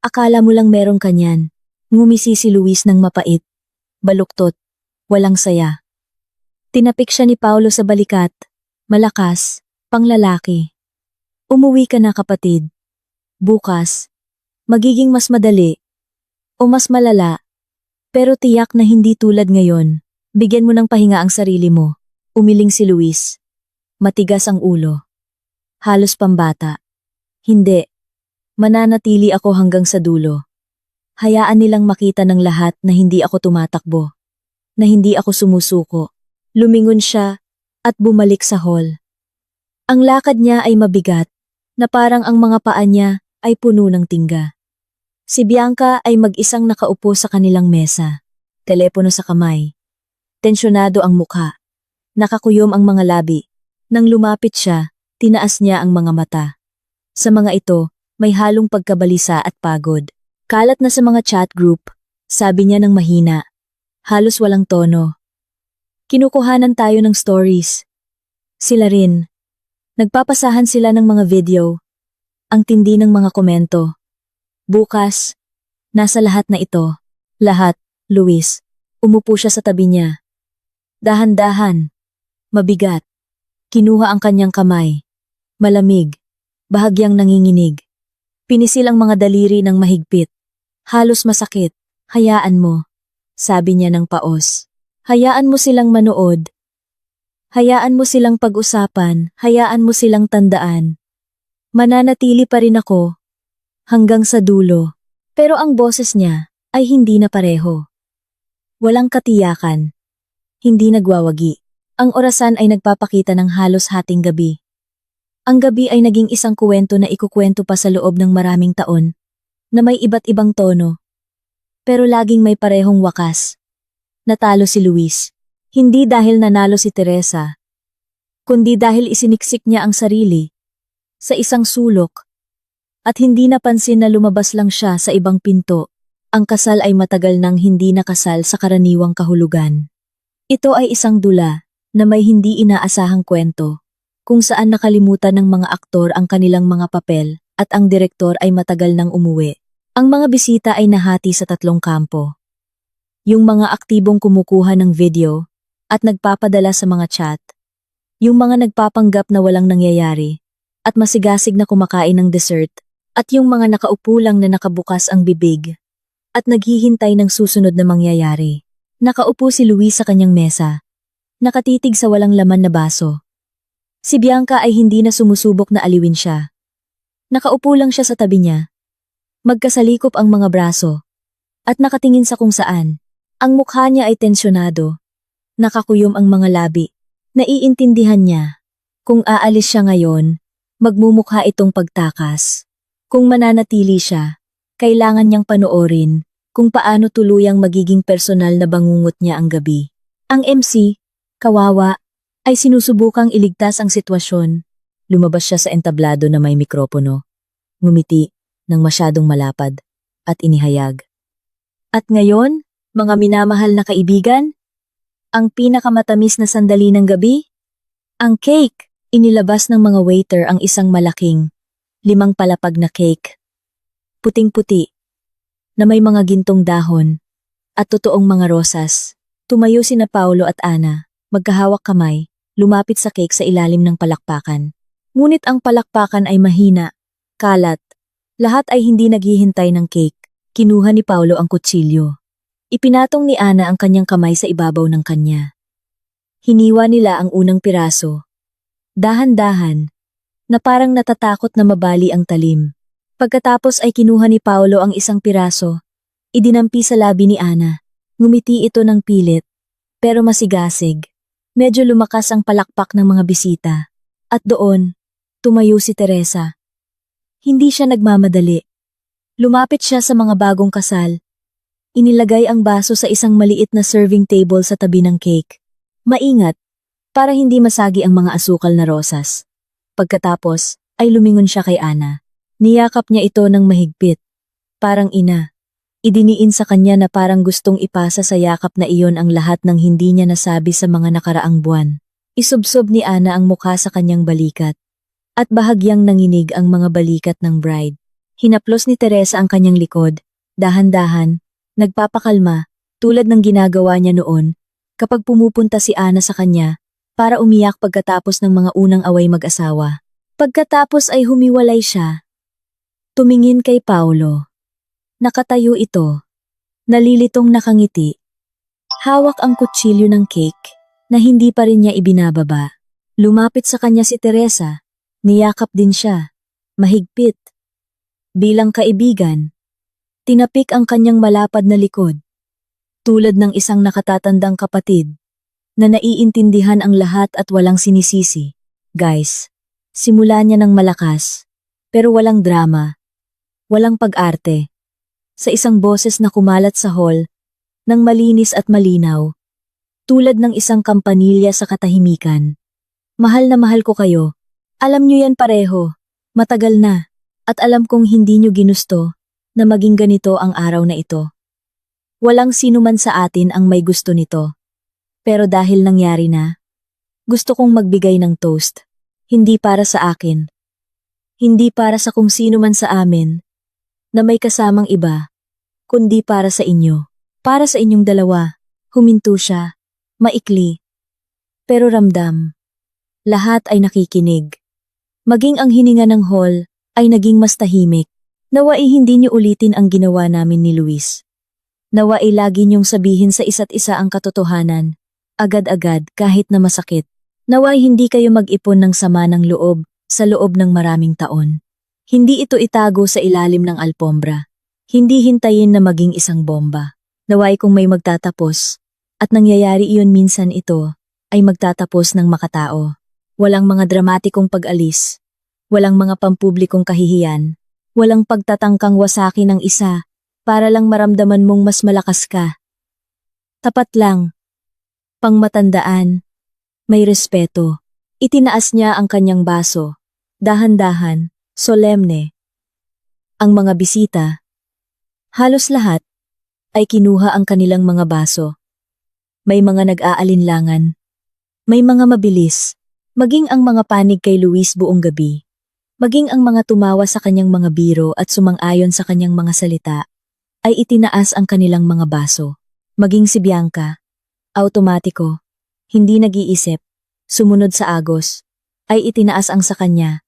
Akala mo lang meron kanyan. Ngumisi si Luis ng mapait. Baluktot. Walang saya. Tinapik siya ni Paolo sa balikat. Malakas. Panglalaki. Umuwi ka na kapatid. Bukas. Magiging mas madali. O mas malala. Pero tiyak na hindi tulad ngayon. Bigyan mo ng pahinga ang sarili mo. Umiling si Luis. Matigas ang ulo. Halos pambata. Hindi. Mananatili ako hanggang sa dulo. Hayaan nilang makita ng lahat na hindi ako tumatakbo. Na hindi ako sumusuko. Lumingon siya at bumalik sa hall. Ang lakad niya ay mabigat, na parang ang mga paa niya ay puno ng tingga. Si Bianca ay mag-isang nakaupo sa kanilang mesa. Telepono sa kamay. Tensyonado ang mukha. Nakakuyom ang mga labi. Nang lumapit siya, tinaas niya ang mga mata. Sa mga ito, may halong pagkabalisa at pagod. Kalat na sa mga chat group, sabi niya ng mahina. Halos walang tono. Kinukuhanan tayo ng stories. Sila rin. Nagpapasahan sila ng mga video. Ang tindi ng mga komento. Bukas, nasa lahat na ito. Lahat, Luis. Umupo siya sa tabi niya. Dahan-dahan. Mabigat. Kinuha ang kanyang kamay. Malamig. Bahagyang nanginginig. Pinisil ang mga daliri ng mahigpit. Halos masakit. Hayaan mo. Sabi niya ng paos. Hayaan mo silang manood. Hayaan mo silang pag-usapan. Hayaan mo silang tandaan. Mananatili pa rin ako. Hanggang sa dulo. Pero ang boses niya ay hindi na pareho. Walang katiyakan. Hindi nagwawagi. Ang orasan ay nagpapakita ng halos hating gabi. Ang gabi ay naging isang kuwento na ikukwento pa sa loob ng maraming taon, na may iba't ibang tono. Pero laging may parehong wakas. Natalo si Luis. Hindi dahil nanalo si Teresa, kundi dahil isiniksik niya ang sarili sa isang sulok. At hindi napansin na lumabas lang siya sa ibang pinto. Ang kasal ay matagal nang hindi nakasal sa karaniwang kahulugan. Ito ay isang dula na may hindi inaasahang kwento, kung saan nakalimutan ng mga aktor ang kanilang mga papel at ang direktor ay matagal nang umuwi. Ang mga bisita ay nahati sa 3 kampo. Yung mga aktibong kumukuha ng video at nagpapadala sa mga chat. Yung mga nagpapanggap na walang nangyayari, at masigasig na kumakain ng dessert, at yung mga nakaupo lang na nakabukas ang bibig, at naghihintay ng susunod na mangyayari. Nakaupo si Luis sa kanyang mesa, nakatitig sa walang laman na baso. Si Bianca ay hindi na sumusubok na aliwin siya. Nakaupo lang siya sa tabi niya. Magkasalikop ang mga braso, at nakatingin sa kung saan. Ang mukha niya ay tensyonado. Nakakuyom ang mga labi. Naiintindihan niya. Kung aalis siya ngayon, magmumukha itong pagtakas. Kung mananatili siya, kailangan niyang panoorin kung paano tuluyang magiging personal na bangungot niya ang gabi. Ang MC, kawawa, ay sinusubukang iligtas ang sitwasyon. Lumabas siya sa entablado na may mikropono. Ngumiti ng masyadong malapad at inihayag. At ngayon, mga minamahal na kaibigan, ang pinakamatamis na sandali ng gabi, ang cake. Inilabas ng mga waiter ang isang malaking, 5 palapag na cake. Puting-puti, na may mga gintong dahon, at totoong mga rosas. Tumayo sina Paulo at Ana, magkahawak kamay, lumapit sa cake sa ilalim ng palakpakan. Ngunit ang palakpakan ay mahina, kalat. Lahat ay hindi naghihintay ng cake. Kinuha ni Paulo ang kutsilyo. Ipinatong ni Ana ang kanyang kamay sa ibabaw ng kanya. Hiniwa nila ang unang piraso. Dahan-dahan, na parang natatakot na mabali ang talim. Pagkatapos ay kinuha ni Paulo ang isang piraso. Idinampi sa labi ni Ana. Ngumiti ito ng pilit, pero masigasig. Medyo lumakas ang palakpak ng mga bisita. At doon, tumayo si Teresa. Hindi siya nagmamadali. Lumapit siya sa mga bagong kasal. Inilagay ang baso sa isang maliit na serving table sa tabi ng cake. Maingat, para hindi masagi ang mga asukal na rosas. Pagkatapos, ay lumingon siya kay Ana. Niyakap niya ito ng mahigpit. Parang ina. Idiniin sa kanya na parang gustong ipasa sa yakap na iyon ang lahat ng hindi niya nasabi sa mga nakaraang buwan. Isubsob ni Ana ang mukha sa kanyang balikat. At bahagyang nanginig ang mga balikat ng bride. Hinaplos ni Teresa ang kanyang likod, dahan-dahan, nagpapakalma, tulad ng ginagawa niya noon, kapag pumupunta si Ana sa kanya, para umiyak pagkatapos ng mga unang away mag-asawa. Pagkatapos ay humiwalay siya. Tumingin kay Paulo. Nakatayo ito, nalilitong nakangiti. Hawak ang kutsilyo ng cake, na hindi pa rin niya ibinababa. Lumapit sa kanya si Teresa. Niyakap din siya, mahigpit. Bilang kaibigan, tinapik ang kanyang malapad na likod, tulad ng isang nakatatandang kapatid, na naiintindihan ang lahat at walang sinisisi. Guys, simula niya ng malakas, pero walang drama, walang pag-arte. Sa isang boses na kumalat sa hall, nang malinis at malinaw, tulad ng isang kampanilya sa katahimikan. Mahal na mahal ko kayo. Alam niyo yan pareho, matagal na, at alam kong hindi niyo ginusto na maging ganito ang araw na ito. Walang sino man sa atin ang may gusto nito. Pero dahil nangyari na, gusto kong magbigay ng toast, hindi para sa akin, hindi para sa kung sino man sa amin, na may kasamang iba, kundi para sa inyo, para sa inyong dalawa. Huminto siya, maikli, pero ramdam. Lahat ay nakikinig. Maging ang hininga ng hall ay naging mas tahimik. Nawa ay hindi niyo ulitin ang ginawa namin ni Luis. Nawa ay lagi niyong sabihin sa isa't isa ang katotohanan, agad-agad kahit na masakit. Nawa ay hindi kayo mag-ipon ng sama ng loob sa loob ng maraming taon. Hindi ito itago sa ilalim ng alpombra. Hindi hintayin na maging isang bomba. Nawa ay kung may magtatapos, at nangyayari iyon minsan ito, ay magtatapos ng makatao. Walang mga dramatikong pag-alis, walang mga pampublikong kahihiyan, walang pagtatangkang wasaki ng isa para lang maramdaman mong mas malakas ka. Tapat lang. Pangmatandaan. May respeto. Itinaas niya ang kanyang baso. Dahan-dahan, solemne. Ang mga bisita, halos lahat, ay kinuha ang kanilang mga baso. May mga nag-aalinlangan. May mga mabilis. Maging ang mga panig kay Luis buong gabi, maging ang mga tumawa sa kanyang mga biro at sumang-ayon sa kanyang mga salita, ay itinaas ang kanilang mga baso. Maging si Bianca, automatiko, hindi nag-iisip, Sumunod sa agos, ay itinaas ang sa kanya.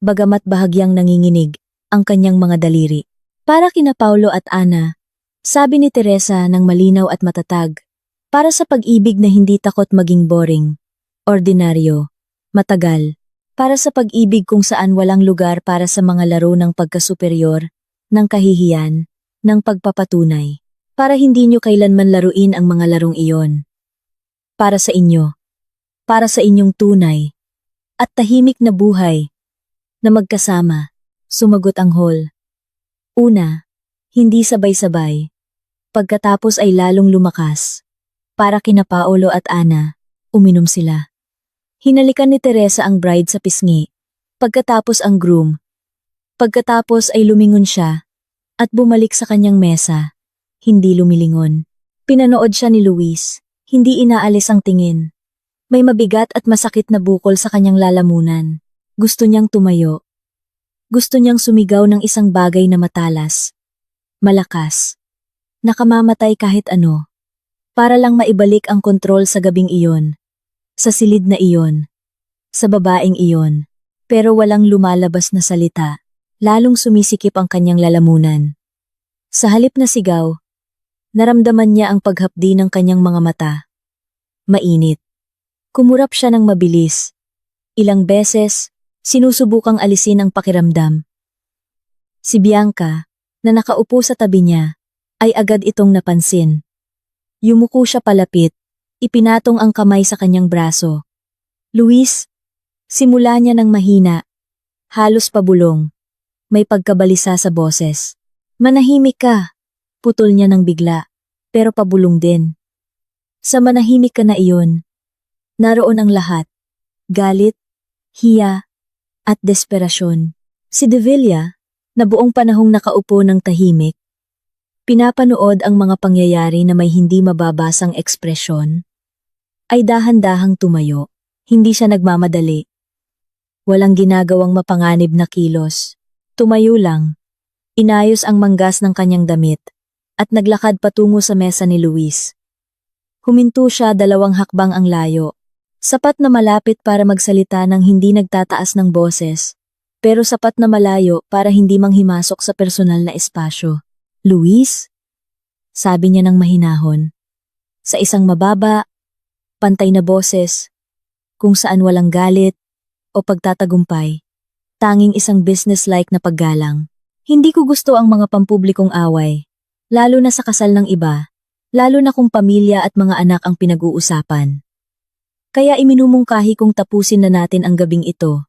Bagamat bahagyang nanginginig ang kanyang mga daliri. Para kina Paulo at Ana, sabi ni Teresa ng malinaw at matatag, para sa pag-ibig na hindi takot maging boring, ordinaryo, matagal, para sa pag-ibig kung saan walang lugar para sa mga laro ng pagkasuperior, ng kahihiyan, ng pagpapatunay, para hindi nyo kailanman laruin ang mga larong iyon. Para sa inyo, para sa inyong tunay, at tahimik na buhay, na magkasama, sumagot ang hall. Una, hindi sabay-sabay. Pagkatapos ay lalong lumakas. Para kina Paolo at Ana, uminom sila. Hinalikan ni Teresa ang bride sa pisngi. Pagkatapos ang groom. Pagkatapos ay lumingon siya at bumalik sa kanyang mesa. Hindi lumilingon. Pinanood siya ni Luis. Hindi inaalis ang tingin. May mabigat at masakit na bukol sa kanyang lalamunan. Gusto niyang tumayo. Gusto niyang sumigaw ng isang bagay na matalas. Malakas. Nakamamatay kahit ano. Para lang maibalik ang kontrol sa gabing iyon. Sa silid na iyon. Sa babaeng iyon. Pero walang lumalabas na salita. Lalong sumisikip ang kanyang lalamunan. Sa halip na sigaw, naramdaman niya ang paghapdi ng kanyang mga mata. Mainit. Kumurap siya ng mabilis. Ilang beses, sinusubukang alisin ang pakiramdam. Si Bianca, na nakaupo sa tabi niya, ay agad itong napansin. Yumuko siya palapit, ipinatong ang kamay sa kanyang braso. Luis, simula niya ng mahina, halos pabulong. May pagkabalisa sa boses. Manahimik ka, putol niya ng bigla, pero pabulong din. Sa manahimik ka na iyon, naroon ang lahat. Galit, hiya, at desperasyon. Si De Villa, na buong panahong nakaupo ng tahimik, pinapanood ang mga pangyayari na may hindi mababasang ekspresyon, ay dahan-dahang tumayo. Hindi siya nagmamadali. Walang ginagawang mapanganib na kilos. Tumayo lang. Inayos ang manggas ng kanyang damit at naglakad patungo sa mesa ni Luis. Huminto siya 2 hakbang ang layo. Sapat na malapit para magsalita ng hindi nagtataas ng boses, pero sapat na malayo para hindi manghimasok sa personal na espasyo. Luis? Sabi niya ng mahinahon. Sa isang mababa, pantay na boses, kung saan walang galit o pagtatagumpay, tanging isang business-like na paggalang. Hindi ko gusto ang mga pampublikong away, lalo na sa kasal ng iba, lalo na kung pamilya at mga anak ang pinag-uusapan. Kaya iminumungkahi kong tapusin na natin ang gabing ito,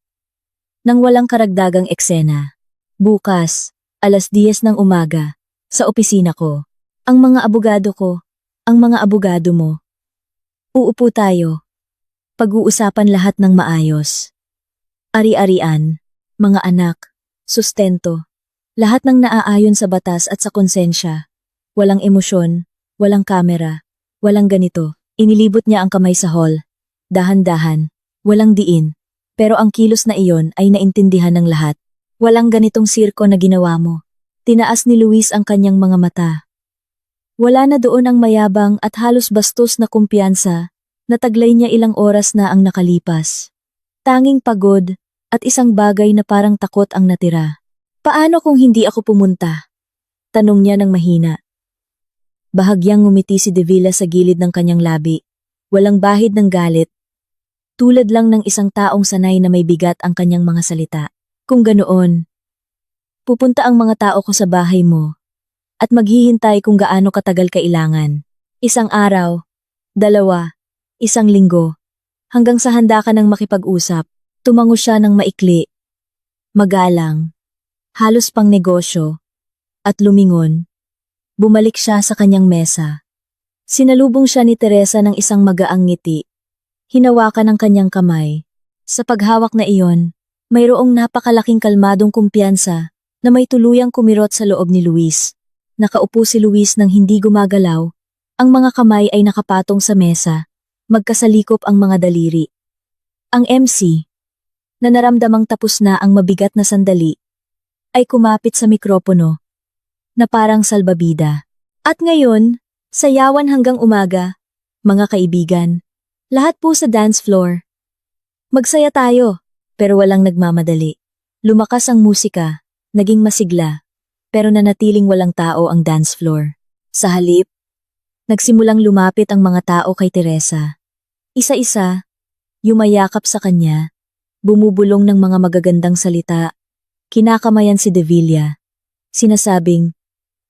nang walang karagdagang eksena. Bukas, 10:00 ng umaga, sa opisina ko. Ang mga abogado ko, ang mga abogado mo. Uupo tayo. Pag-uusapan lahat ng maayos. Ari-arian, mga anak, sustento, lahat ng naaayon sa batas at sa konsensya. Walang emosyon, walang kamera, walang ganito. Inilibot niya ang kamay sa hall. Dahan-dahan, walang diin, pero ang kilos na iyon ay naintindihan ng lahat. Walang ganitong sirko na ginawa mo. Tinaas ni Luis ang kanyang mga mata. Wala na doon ang mayabang at halos bastos na kumpiyansa, nataglay niya ilang oras na ang nakalipas. Tanging pagod at isang bagay na parang takot ang natira. Paano kung hindi ako pumunta? Tanong niya ng mahina. Bahagyang ngumiti si De Villa sa gilid ng kanyang labi. Walang bahid ng galit. Tulad lang ng isang taong sanay na may bigat ang kanyang mga salita. Kung ganoon, pupunta ang mga tao ko sa bahay mo at maghihintay kung gaano katagal kailangan. 1 araw, 2, 1 linggo, hanggang sa handa ka ng makipag-usap. Tumango siya ng maikli, magalang, halos pang negosyo, at lumingon. Bumalik siya sa kanyang mesa. Sinalubong siya ni Teresa ng isang magaang ngiti. Hinawakan ang kanyang kamay. Sa paghawak na iyon, mayroong napakalaking kalmadong kumpiyansa na may tuluyang kumirot sa loob ni Luis. Nakaupo si Luis nang hindi gumagalaw. Ang mga kamay ay nakapatong sa mesa. Magkasalikop ang mga daliri. Ang MC, na naramdamang tapos na ang mabigat na sandali, ay kumapit sa mikropono, na parang salbabida. At ngayon, sayawan hanggang umaga, mga kaibigan. Lahat po sa dance floor. Magsaya tayo. Pero walang nagmamadali. Lumakas ang musika, naging masigla, pero nanatiling walang tao ang dance floor. Sa halip, nagsimulang lumapit ang mga tao kay Teresa. Isa-isa, yumayakap sa kanya, bumubulong ng mga magagandang salita, kinakamayan si Devilla. Sinasabing,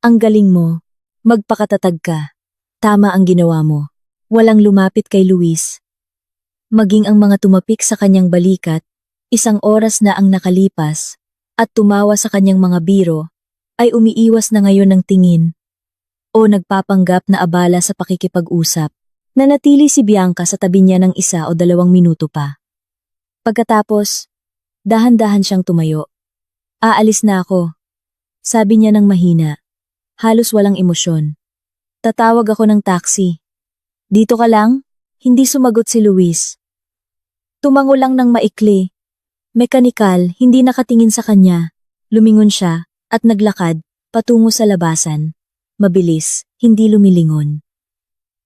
ang galing mo, magpakatatag ka, tama ang ginawa mo. Walang lumapit kay Luis. Maging ang mga tumapik sa kanyang balikat, isang oras na ang nakalipas, at tumawa sa kanyang mga biro, ay umiiwas na ngayon ng tingin o nagpapanggap na abala sa pakikipag-usap. Nanatili si Bianca sa tabi niya ng 1 o 2 minuto pa. Pagkatapos, dahan-dahan siyang tumayo. Aalis na ako, sabi niya ng mahina, halos walang emosyon. Tatawag ako ng taxi. Dito ka lang? Hindi sumagot si Luis. Tumango lang ng maikli. Mekanikal, hindi nakatingin sa kanya. Lumingon siya at naglakad patungo sa labasan. Mabilis, hindi lumilingon.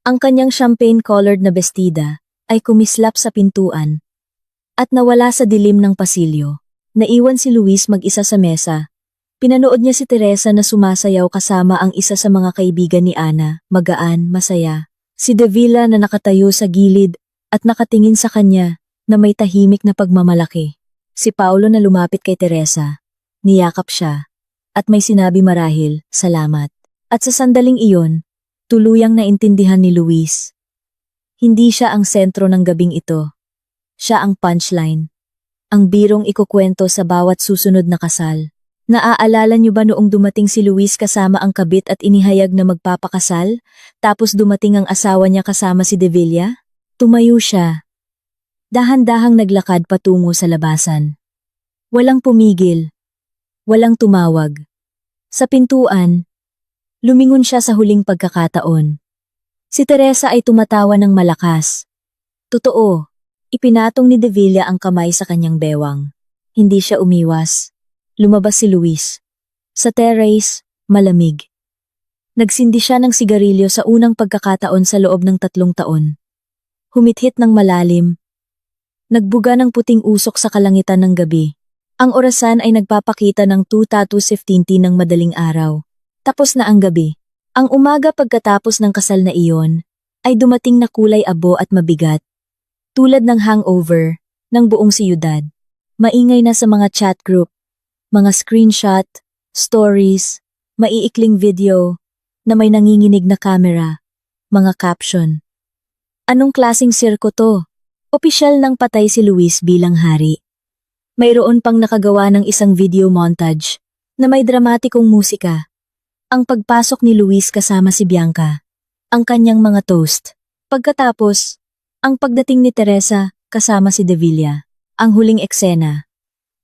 Ang kanyang champagne-colored na bestida ay kumislap sa pintuan at nawala sa dilim ng pasilyo. Naiwan si Luis mag-isa sa mesa. Pinanood niya si Teresa na sumasayaw kasama ang isa sa mga kaibigan ni Ana, magaan, masaya. Si Devilla na nakatayo sa gilid at nakatingin sa kanya na may tahimik na pagmamalaki. Si Paulo na lumapit kay Teresa. Niyakap siya at may sinabi marahil, salamat. At sa sandaling iyon, tuluyang naintindihan ni Luis. Hindi siya ang sentro ng gabing ito. Siya ang punchline. Ang birong ikukwento sa bawat susunod na kasal. Naaalala niyo ba noong dumating si Luis kasama ang kabit at inihayag na magpapakasal, tapos dumating ang asawa niya kasama si Devilla? Tumayo siya. Dahan-dahang naglakad patungo sa labasan. Walang pumigil. Walang tumawag. Sa pintuan, lumingon siya sa huling pagkakataon. Si Teresa ay tumatawa ng malakas. Totoo, ipinatong ni Devilla ang kamay sa kanyang bewang. Hindi siya umiwas. Lumabas si Luis. Sa terrace, malamig. Nagsindi siya ng sigarilyo sa unang pagkakataon sa loob ng 3 taon. Humithit ng malalim. Nagbuga ng puting usok sa kalangitan ng gabi. Ang orasan ay nagpapakita ng 2:15 ng madaling araw. Tapos na ang gabi. Ang umaga pagkatapos ng kasal na iyon, ay dumating na kulay abo at mabigat. Tulad ng hangover ng buong siyudad. Maingay na sa mga chat group. Mga screenshot, stories, maiikling video, na may nanginginig na camera, mga caption. Anong klasing sirko to? Opisyal nang patay si Luis bilang hari. Mayroon pang nakagawa ng isang video montage na may dramatikong musika. Ang pagpasok ni Luis kasama si Bianca, ang kanyang mga toast. Pagkatapos, ang pagdating ni Teresa kasama si Devilla. Ang huling eksena.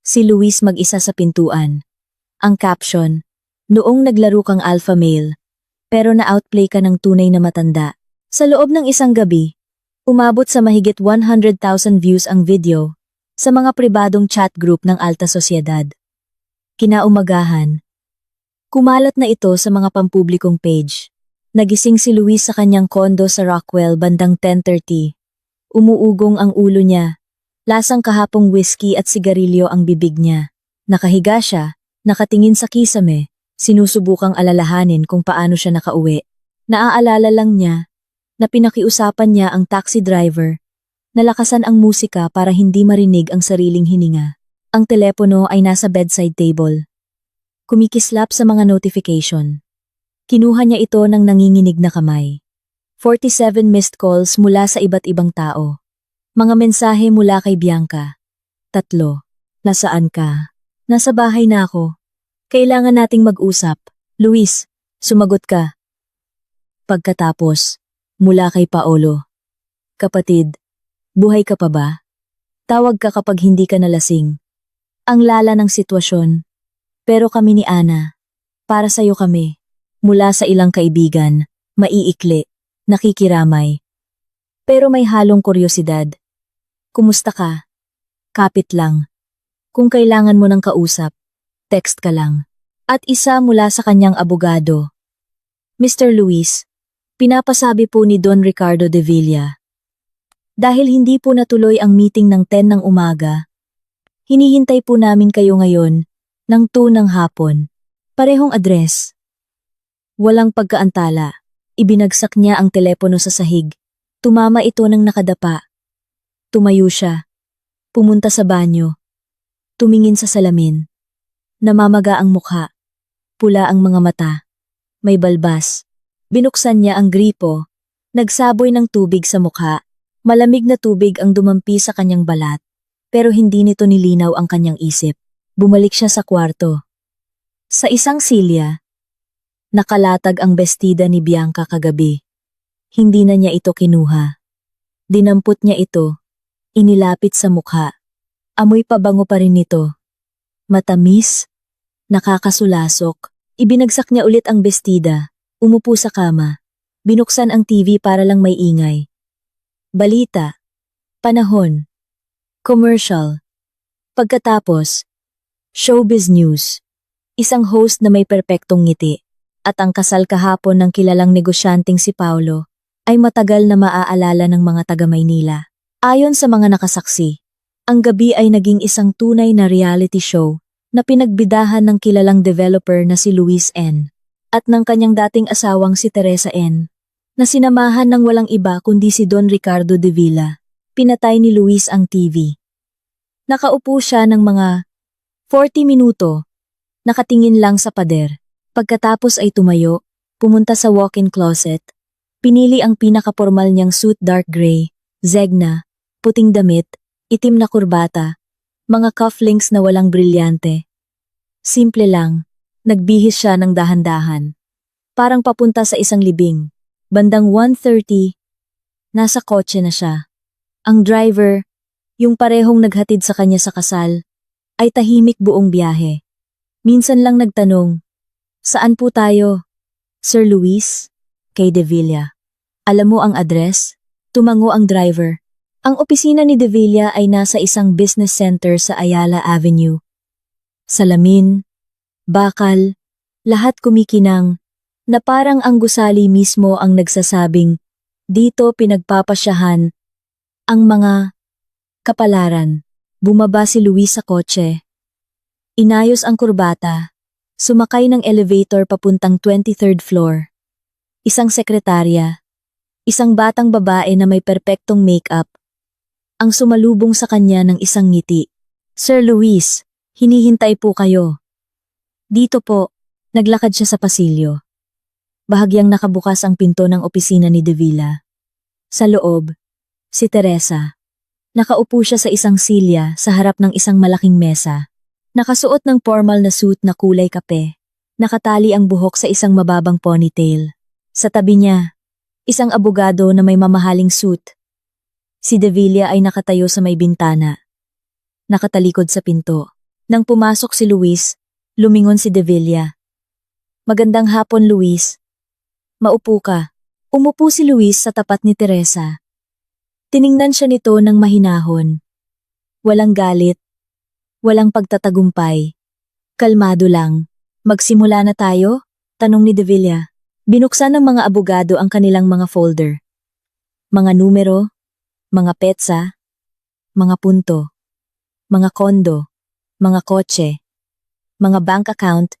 Si Luis mag-isa sa pintuan. Ang caption, noong naglaro kang alpha male, pero na-outplay ka ng tunay na matanda. Sa loob ng isang gabi, umabot sa mahigit 100,000 views ang video sa mga pribadong chat group ng alta sosyedad. Kinaumagahan, kumalat na ito sa mga pampublikong page. Nagising si Luis sa kanyang kondo sa Rockwell bandang 10:30. Umuugong ang ulo niya. Lasang kahapong whiskey at sigarilyo ang bibig niya. Nakahiga siya, nakatingin sa kisame, sinusubukang alalahanin kung paano siya nakauwi. Naaalala lang niya na pinakiusapan niya ang taxi driver. Nalakasan ang musika para hindi marinig ang sariling hininga. Ang telepono ay nasa bedside table. Kumikislap sa mga notification. Kinuha niya ito ng nanginginig na kamay. 47 missed calls mula sa iba't ibang tao. Mga mensahe mula kay Bianca. 3. Nasaan ka? Nasa bahay na ako. Kailangan nating mag-usap. Luis, sumagot ka. Pagkatapos, mula kay Paolo. Kapatid, buhay ka pa ba? Tawag ka kapag hindi ka nalasing. Ang lala ng sitwasyon. Pero kami ni Ana. Para sa'yo kami. Mula sa ilang kaibigan, maiikli, nakikiramay. Pero may halong kuryosidad. Kumusta ka? Kapit lang. Kung kailangan mo ng kausap, text ka lang. At isa mula sa kanyang abogado. Mr. Luis, pinapasabi po ni Don Ricardo Devilla Dahil hindi po natuloy ang meeting ng 10 ng umaga, hinihintay po namin kayo ngayon ng 2 ng hapon. Parehong address. Walang pagkaantala. Ibinagsak niya ang telepono sa sahig. Tumama ito ng nakadapa. Tumayo siya. Pumunta sa banyo. Tumingin sa salamin. Namamaga ang mukha. Pula ang mga mata. May balbas. Binuksan niya ang gripo. Nagsaboy ng tubig sa mukha. Malamig na tubig ang dumampi sa kanyang balat. Pero hindi nito nilinaw ang kanyang isip. Bumalik siya sa kwarto. Sa isang silya, nakalatag ang bestida ni Bianca kagabi. Hindi na niya ito kinuha. Dinampot niya ito. Inilapit sa mukha. Amoy pabango pa rin nito. Matamis. Nakakasulasok. Ibinagsak niya ulit ang bestida. Umupo sa kama. Binuksan ang TV para lang may ingay. Balita. Panahon. Commercial. Pagkatapos, showbiz news. Isang host na may perpektong ngiti. At ang kasal kahapon ng kilalang negosyanteng si Paulo ay matagal na maaalala ng mga taga-Maynila. Ayon sa mga nakasaksi, ang gabi ay naging isang tunay na reality show na pinagbidahan ng kilalang developer na si Luis N. at ng kanyang dating asawang si Teresa N. na sinamahan ng walang iba kundi si Don Ricardo de Villa. Pinatay ni Luis ang TV. Nakaupo siya ng mga 40 minuto, nakatingin lang sa pader. Pagkatapos ay tumayo, pumunta sa walk-in closet, pinili ang pinakapormal niyang suit dark gray, zegna, puting damit, itim na kurbata, mga cufflinks na walang brilyante. Simple lang, nagbihis siya ng dahan-dahan. Parang papunta sa isang libing. Bandang 1:30, nasa kotse na siya. Ang driver, yung parehong naghatid sa kanya sa kasal, ay tahimik buong biyahe. Minsan lang nagtanong, "Saan po tayo?" "Sir Luis?" Kay De Villa. "Alam mo ang address?" Tumango ang driver. Ang opisina ni De Villa ay nasa isang business center sa Ayala Avenue. Salamin, bakal, lahat kumikinang, na parang ang gusali mismo ang nagsasabing, dito pinagpapasyahan ang mga kapalaran. Bumaba si Luis sa kotse. Inayos ang kurbata. Sumakay ng elevator papuntang 23rd floor. Isang sekretarya. Isang batang babae na may perpektong makeup. Ang sumalubong sa kanya ng isang ngiti. "Sir Luis, hinihintay po kayo." "Dito po." Naglakad siya sa pasilyo. Bahagyang nakabukas ang pinto ng opisina ni De Villa. Sa loob, si Teresa. Nakaupo siya sa isang silya sa harap ng isang malaking mesa. Nakasuot ng formal na suit na kulay kape. Nakatali ang buhok sa isang mababang ponytail. Sa tabi niya, isang abogado na may mamahaling suit. Si De Villa ay nakatayo sa may bintana. Nakatalikod sa pinto. Nang pumasok si Luis, lumingon si De Villa. "Magandang hapon, Luis. Maupo ka." Umupo si Luis sa tapat ni Teresa. Tiningnan siya nito ng mahinahon. Walang galit. Walang pagtatagumpay. Kalmado lang. "Magsimula na tayo?" tanong ni De Villa. Binuksan ng mga abogado ang kanilang mga folder. Mga numero, mga petsa, mga punto, mga kondo, mga kotse, mga bank account,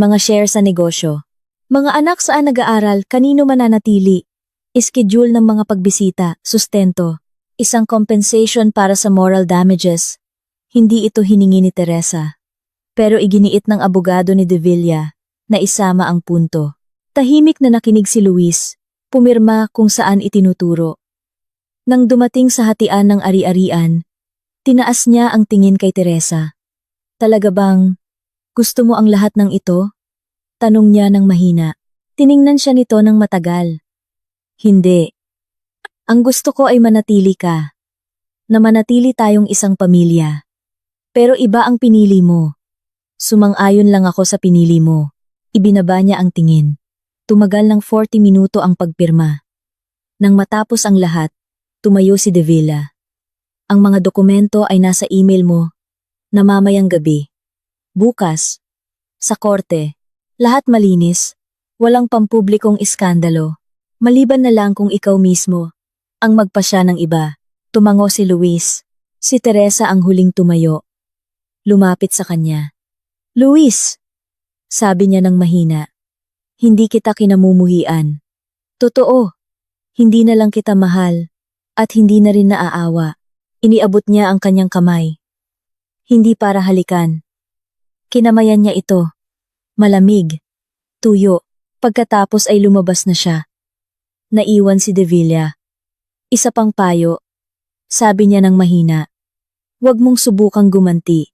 mga share sa negosyo, mga anak saan nag-aaral, kanino mananatili, schedule ng mga pagbisita, sustento, isang compensation para sa moral damages. Hindi ito hiningi ni Teresa. Pero iginiit ng abogado ni De Villa na isama ang punto. Tahimik na nakinig si Luis, pumirma kung saan itinuturo. Nang dumating sa hatian ng ari-arian, tinaas niya ang tingin kay Teresa. "Talaga bang gusto mo ang lahat ng ito?" tanong niya ng mahina. Tiningnan siya nito ng matagal. "Hindi. Ang gusto ko ay manatili ka. Na manatili tayong isang pamilya. Pero iba ang pinili mo." "Sumang-ayon lang ako sa pinili mo." Ibinaba niya ang tingin. Tumagal ng 40 minuto ang pagpirma. Nang matapos ang lahat, tumayo si De Villa. "Ang mga dokumento ay nasa email mo na mamayang gabi. Bukas, sa korte, lahat malinis, walang pampublikong iskandalo, maliban na lang kung ikaw mismo ang magpasya ng iba." Tumango si Luis. Si Teresa ang huling tumayo. Lumapit sa kanya. Luis! Sabi niya ng mahina. Hindi kita kinamumuhian. Totoo. Hindi na lang kita mahal. At hindi na rin naaawa. Iniabot niya ang kanyang kamay. Hindi para halikan. Kinamayan niya ito. Malamig. Tuyo. Pagkatapos ay lumabas na siya. Naiwan si De Villa. Isa pang payo. Sabi niya ng mahina. Huwag mong subukang gumanti.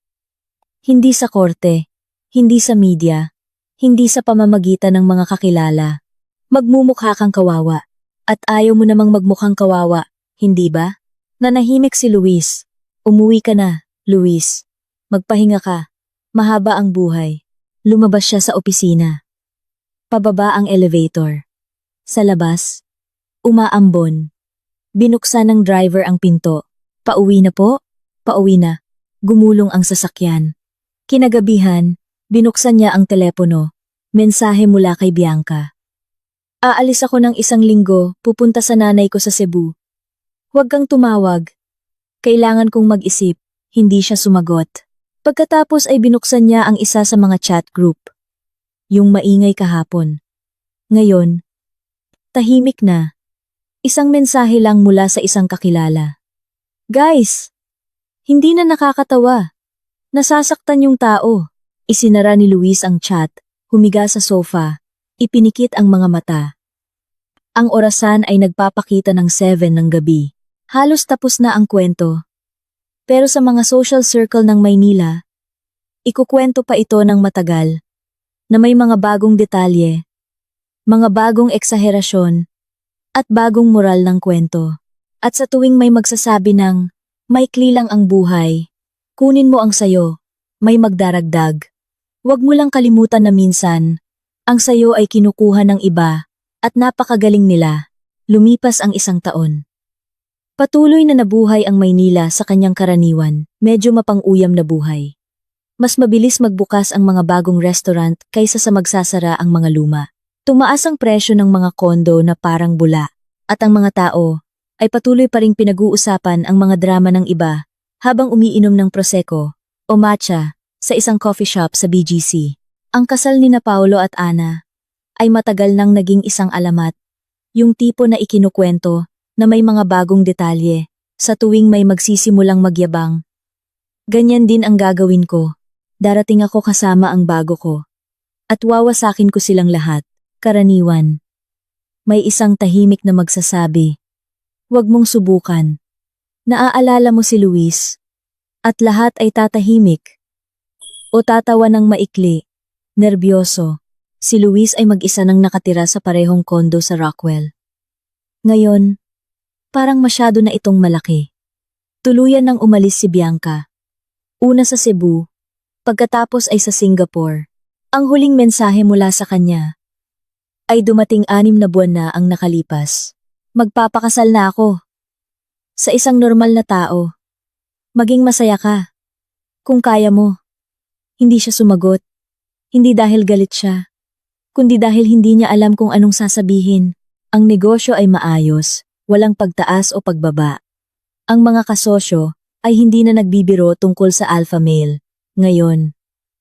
Hindi sa korte. Hindi sa media. Hindi sa pamamagitan ng mga kakilala. Magmumukha kang kawawa. At ayaw mo namang magmukhang kawawa, hindi ba? Nanahimik si Luis. Umuwi ka na, Luis. Magpahinga ka. Mahaba ang buhay. Lumabas siya sa opisina. Pababa ang elevator. Sa labas, umaambon. Binuksan ng driver ang pinto. Pauwi na po? Pauwi na. Gumulong ang sasakyan. Kinagabihan, binuksan niya ang telepono. Mensahe mula kay Bianca. Aalis ako ng 1 linggo, pupunta sa nanay ko sa Cebu. Huwag kang tumawag. Kailangan kong mag-isip, hindi siya sumagot. Pagkatapos ay binuksan niya ang isa sa mga chat group. Yung maingay kahapon. Ngayon, tahimik na. Isang mensahe lang mula sa isang kakilala. Guys! Hindi na nakakatawa. Nasasaktan yung tao. Isinara ni Luis ang chat, humiga sa sofa. Ipinikit ang mga mata. Ang orasan ay nagpapakita ng 7 ng gabi. Halos tapos na ang kwento. Pero sa mga social circle ng Maynila, ikukwento pa ito ng matagal, na may mga bagong detalye, mga bagong eksaherasyon, at bagong moral ng kwento. At sa tuwing may magsasabi ng, maikli lang ang buhay, kunin mo ang sayo, may magdaragdag. Huwag mo lang kalimutan na minsan, ang sayo ay kinukuha ng iba, at napakagaling nila. Lumipas ang 1 taon. Patuloy na nabuhay ang Maynila sa kanyang karaniwan, medyo mapang-uyam na buhay. Mas mabilis magbukas ang mga bagong restaurant kaysa sa magsasara ang mga luma. Tumaas ang presyo ng mga kondo na parang bula, at ang mga tao ay patuloy pa ring pinag-uusapan ang mga drama ng iba habang umiinom ng prosecco o matcha sa isang coffee shop sa BGC. Ang kasal ni na Paolo at Ana ay matagal nang naging isang alamat, yung tipo na ikinukwento na may mga bagong detalye sa tuwing may magsisimulang magyabang. Ganyan din ang gagawin ko. Darating ako kasama ang bago ko. At wawasakin ko silang lahat, karaniwan. May isang tahimik na magsasabi, huwag mong subukan. Naaalala mo si Luis, at lahat ay tatahimik. O tatawa ng maikli. Nerbyoso, si Luis ay mag-isa nang nakatira sa parehong kondo sa Rockwell. Ngayon, parang masyado na itong malaki. Tuluyan nang umalis si Bianca. Una sa Cebu, pagkatapos ay sa Singapore. Ang huling mensahe mula sa kanya ay dumating 6 na buwan na ang nakalipas. Magpapakasal na ako. Sa isang normal na tao. Maging masaya ka. Kung kaya mo. Hindi siya sumagot. Hindi dahil galit siya, kundi dahil hindi niya alam kung anong sasabihin. Ang negosyo ay maayos, walang pagtaas o pagbaba. Ang mga kasosyo ay hindi na nagbibiro tungkol sa alpha male. Ngayon,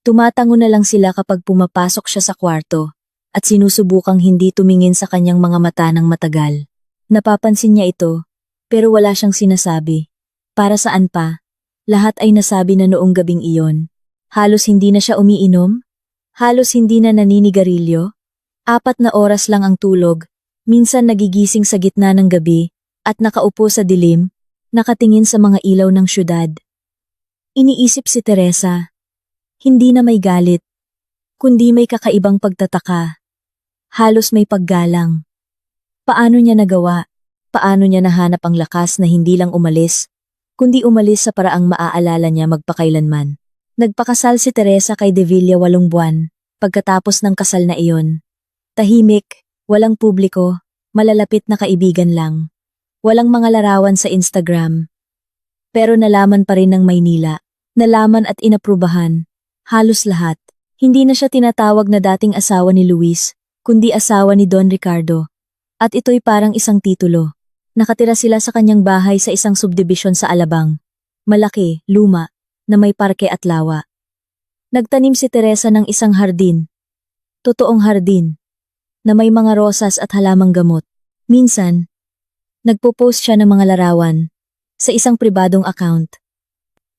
tumatango na lang sila kapag pumapasok siya sa kwarto at sinusubukang hindi tumingin sa kanyang mga mata ng matagal. Napapansin niya ito, pero wala siyang sinasabi. Para saan pa? Lahat ay nasabi na noong gabing iyon. Halos hindi na siya umiinom. Halos hindi na naninigarilyo. 4 na oras lang ang tulog, minsan nagigising sa gitna ng gabi, at nakaupo sa dilim, nakatingin sa mga ilaw ng syudad. Iniisip si Teresa. Hindi na may galit, kundi may kakaibang pagtataka. Halos may paggalang. Paano niya nagawa? Paano niya nahanap ang lakas na hindi lang umalis, kundi umalis sa paraang maaalala niya magpakailanman? Nagpakasal si Teresa kay De Villa 8 buwan, pagkatapos ng kasal na iyon. Tahimik, walang publiko, malalapit na kaibigan lang. Walang mga larawan sa Instagram. Pero nalaman pa rin ng Maynila, nalaman at inaprubahan. Halos lahat. Hindi na siya tinatawag na dating asawa ni Luis, kundi asawa ni Don Ricardo. At ito'y parang isang titulo. Nakatira sila sa kanyang bahay sa isang subdivision sa Alabang. Malaki, luma, na may parke at lawa. Nagtanim si Teresa ng isang hardin. Totoong hardin, na may mga rosas at halamang gamot. Minsan, nagpo-post siya ng mga larawan sa isang pribadong account.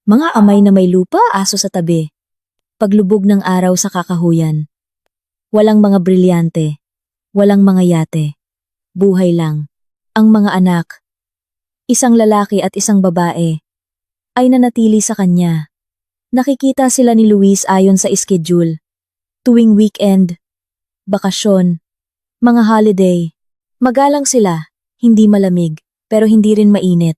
Mga amay na may lupa, aso sa tabi. Paglubog ng araw sa kakahuyan. Walang mga brilyante, walang mga yate. Buhay lang. Ang mga anak, isang lalaki at isang babae, ay nanatili sa kanya. Nakikita sila ni Luis ayon sa schedule. Tuwing weekend, bakasyon, mga holiday. Magalang sila, hindi malamig, pero hindi rin mainit.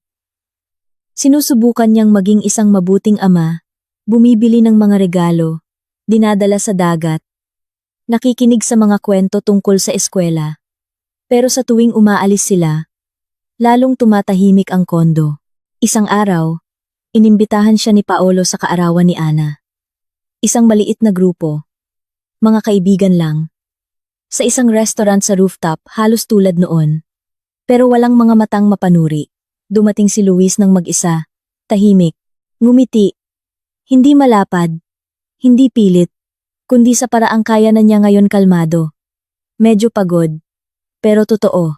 Sinusubukan niyang maging isang mabuting ama, bumibili ng mga regalo, dinadala sa dagat, nakikinig sa mga kwento tungkol sa eskwela. Pero sa tuwing umaalis sila, lalong tumatahimik ang kondo. Isang araw, inimbitahan siya ni Paolo sa kaarawan ni Ana. Isang maliit na grupo, mga kaibigan lang. Sa isang restaurant sa rooftop, halos tulad noon. Pero walang mga matang mapanuri. Dumating si Luis ng mag-isa, tahimik, ngumiti. Hindi malapad, hindi pilit, kundi sa paraang kaya na niya ngayon kalmado. Medyo pagod, pero totoo.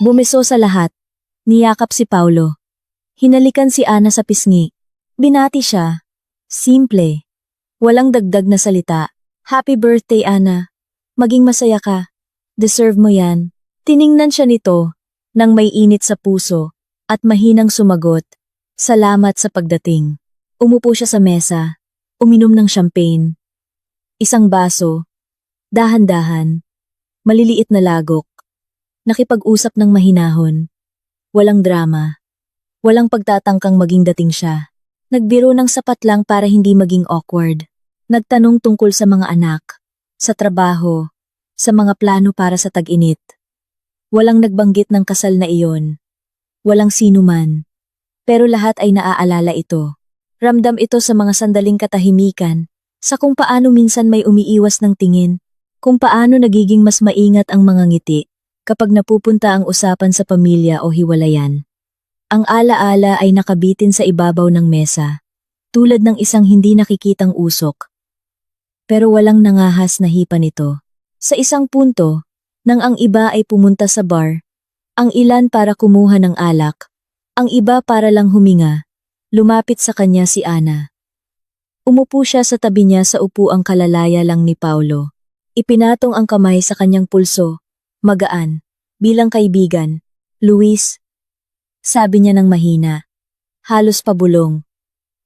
Bumiso sa lahat, niyakap si Paulo. Hinalikan si Ana sa pisngi. Binati siya. Simple. Walang dagdag na salita. Happy birthday, Ana. Maging masaya ka. Deserve mo yan. Tiningnan siya nito, nang may init sa puso, at mahinang sumagot, salamat sa pagdating. Umupo siya sa mesa, uminom ng champagne. Isang baso, dahan-dahan, maliliit na lagok. Nakipag-usap ng mahinahon. Walang drama. Walang pagtatangkang maging dating siya. Nagbiro ng sapat lang para hindi maging awkward. Nagtanong tungkol sa mga anak, sa trabaho, sa mga plano para sa tag-init. Walang nagbanggit ng kasal na iyon. Walang sino man. Pero lahat ay naaalala ito. Ramdam ito sa mga sandaling katahimikan, sa kung paano minsan may umiiwas ng tingin, kung paano nagiging mas maingat ang mga ngiti, kapag napupunta ang usapan sa pamilya o hiwalayan. Ang alaala ay nakabitin sa ibabaw ng mesa, tulad ng isang hindi nakikitang usok. Pero walang nangahas na hipa nito. Sa isang punto, nang ang iba ay pumunta sa bar, ang ilan para kumuha ng alak, ang iba para lang huminga, lumapit sa kanya si Ana. Umupo siya sa tabi niya sa upuang kalalaya lang ni Paulo. Ipinatong ang kamay sa kanyang pulso, magaan, bilang kaibigan. Luis, sabi niya ng mahina, halos pabulong,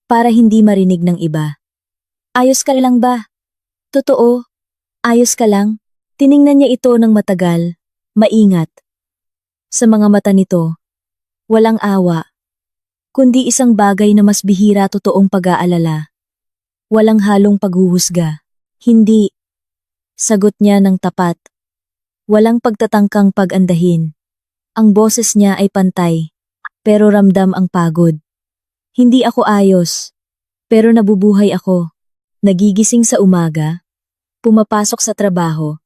para hindi marinig ng iba. Ayos ka lang ba? Totoo, ayos ka lang? Tiningnan niya ito ng matagal, maingat. Sa mga mata nito, walang awa, kundi isang bagay na mas bihira totoong pag-aalala. Walang halong paghuhusga. Hindi. Sagot niya ng tapat. Walang pagtatangkang pag-andahin. Ang boses niya ay pantay, pero ramdam ang pagod. Hindi ako ayos, pero nabubuhay ako. Nagigising sa umaga, pumapasok sa trabaho,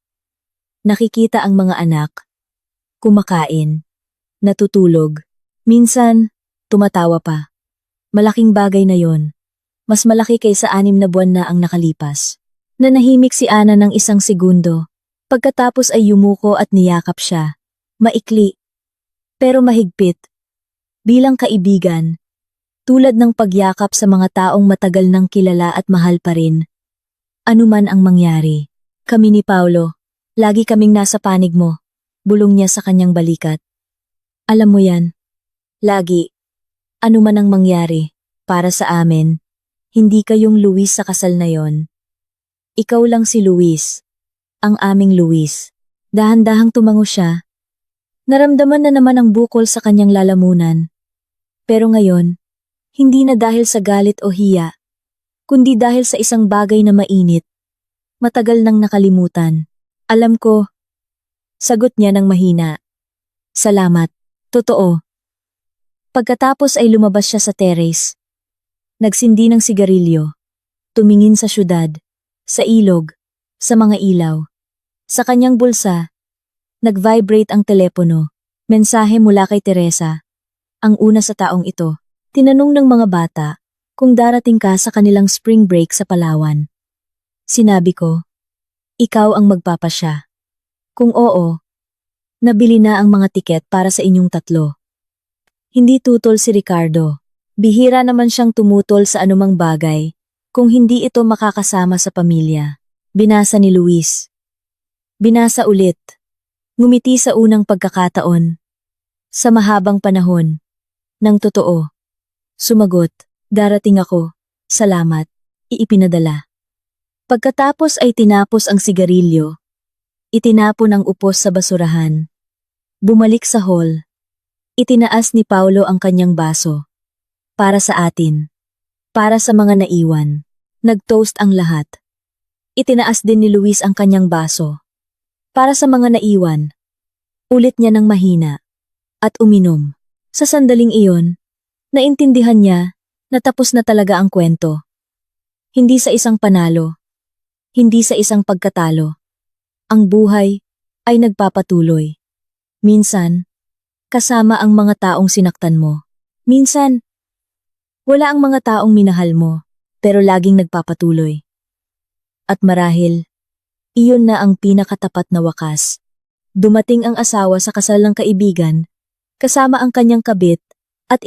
nakikita ang mga anak, kumakain, natutulog, minsan, tumatawa pa. Malaking bagay na yon. Mas malaki kaysa 6 na buwan na ang nakalipas. Nanahimik si Ana ng isang segundo. Pagkatapos ay yumuko at niyakap siya. Maikli, pero mahigpit. Bilang kaibigan, tulad ng pagyakap sa mga taong matagal nang kilala at mahal pa rin. Ano man ang mangyari. Kami ni Paulo, lagi kaming nasa panig mo. Bulong niya sa kanyang balikat. Alam mo yan. Lagi. Ano man ang mangyari, para sa amin, hindi kayong Luis sa kasal na yon. Ikaw lang si Luis. Ang aming Luis. Dahan-dahang tumango siya. Naramdaman na naman ang bukol sa kanyang lalamunan. Pero ngayon, hindi na dahil sa galit o hiya, kundi dahil sa isang bagay na mainit. Matagal nang nakalimutan. Alam ko. Sagot niya ng mahina. Salamat. Totoo. Pagkatapos ay lumabas siya sa terrace. Nagsindi ng sigarilyo. Tumingin sa syudad, sa ilog, sa mga ilaw. Sa kanyang bulsa, nag-vibrate ang telepono. Mensahe mula kay Teresa, ang una sa taong ito. Tinanong ng mga bata kung darating ka sa kanilang spring break sa Palawan. Sinabi ko, ikaw ang magpapasya. Kung oo, nabili na ang mga tiket para sa inyong tatlo. Hindi tutol si Ricardo. Bihira naman siyang tumutol sa anumang bagay kung hindi ito makakasama sa pamilya. Binasa ni Luis. Binasa ulit. Ngumiti sa unang pagkakataon. Sa mahabang panahon. Nang totoo. Sumagot, darating ako. Salamat. Iipinadala. Pagkatapos ay tinapos ang sigarilyo. Itinapon ang upos sa basurahan. Bumalik sa hall. Itinaas ni Paulo ang kanyang baso. Para sa atin. Para sa mga naiwan. Nag-toast ang lahat. Itinaas din ni Luis ang kanyang baso. Para sa mga naiwan. Ulit niya ng mahina. At uminom. Sa sandaling iyon, naintindihan niya na tapos na talaga ang kwento. Hindi sa isang panalo. Hindi sa isang pagkatalo. Ang buhay ay nagpapatuloy. Minsan, kasama ang mga taong sinaktan mo. Minsan, wala ang mga taong minahal mo, pero laging nagpapatuloy. At marahil, iyon na ang pinakatapat na wakas. Dumating ang asawa sa kasal ng kaibigan, kasama ang kanyang kabit, at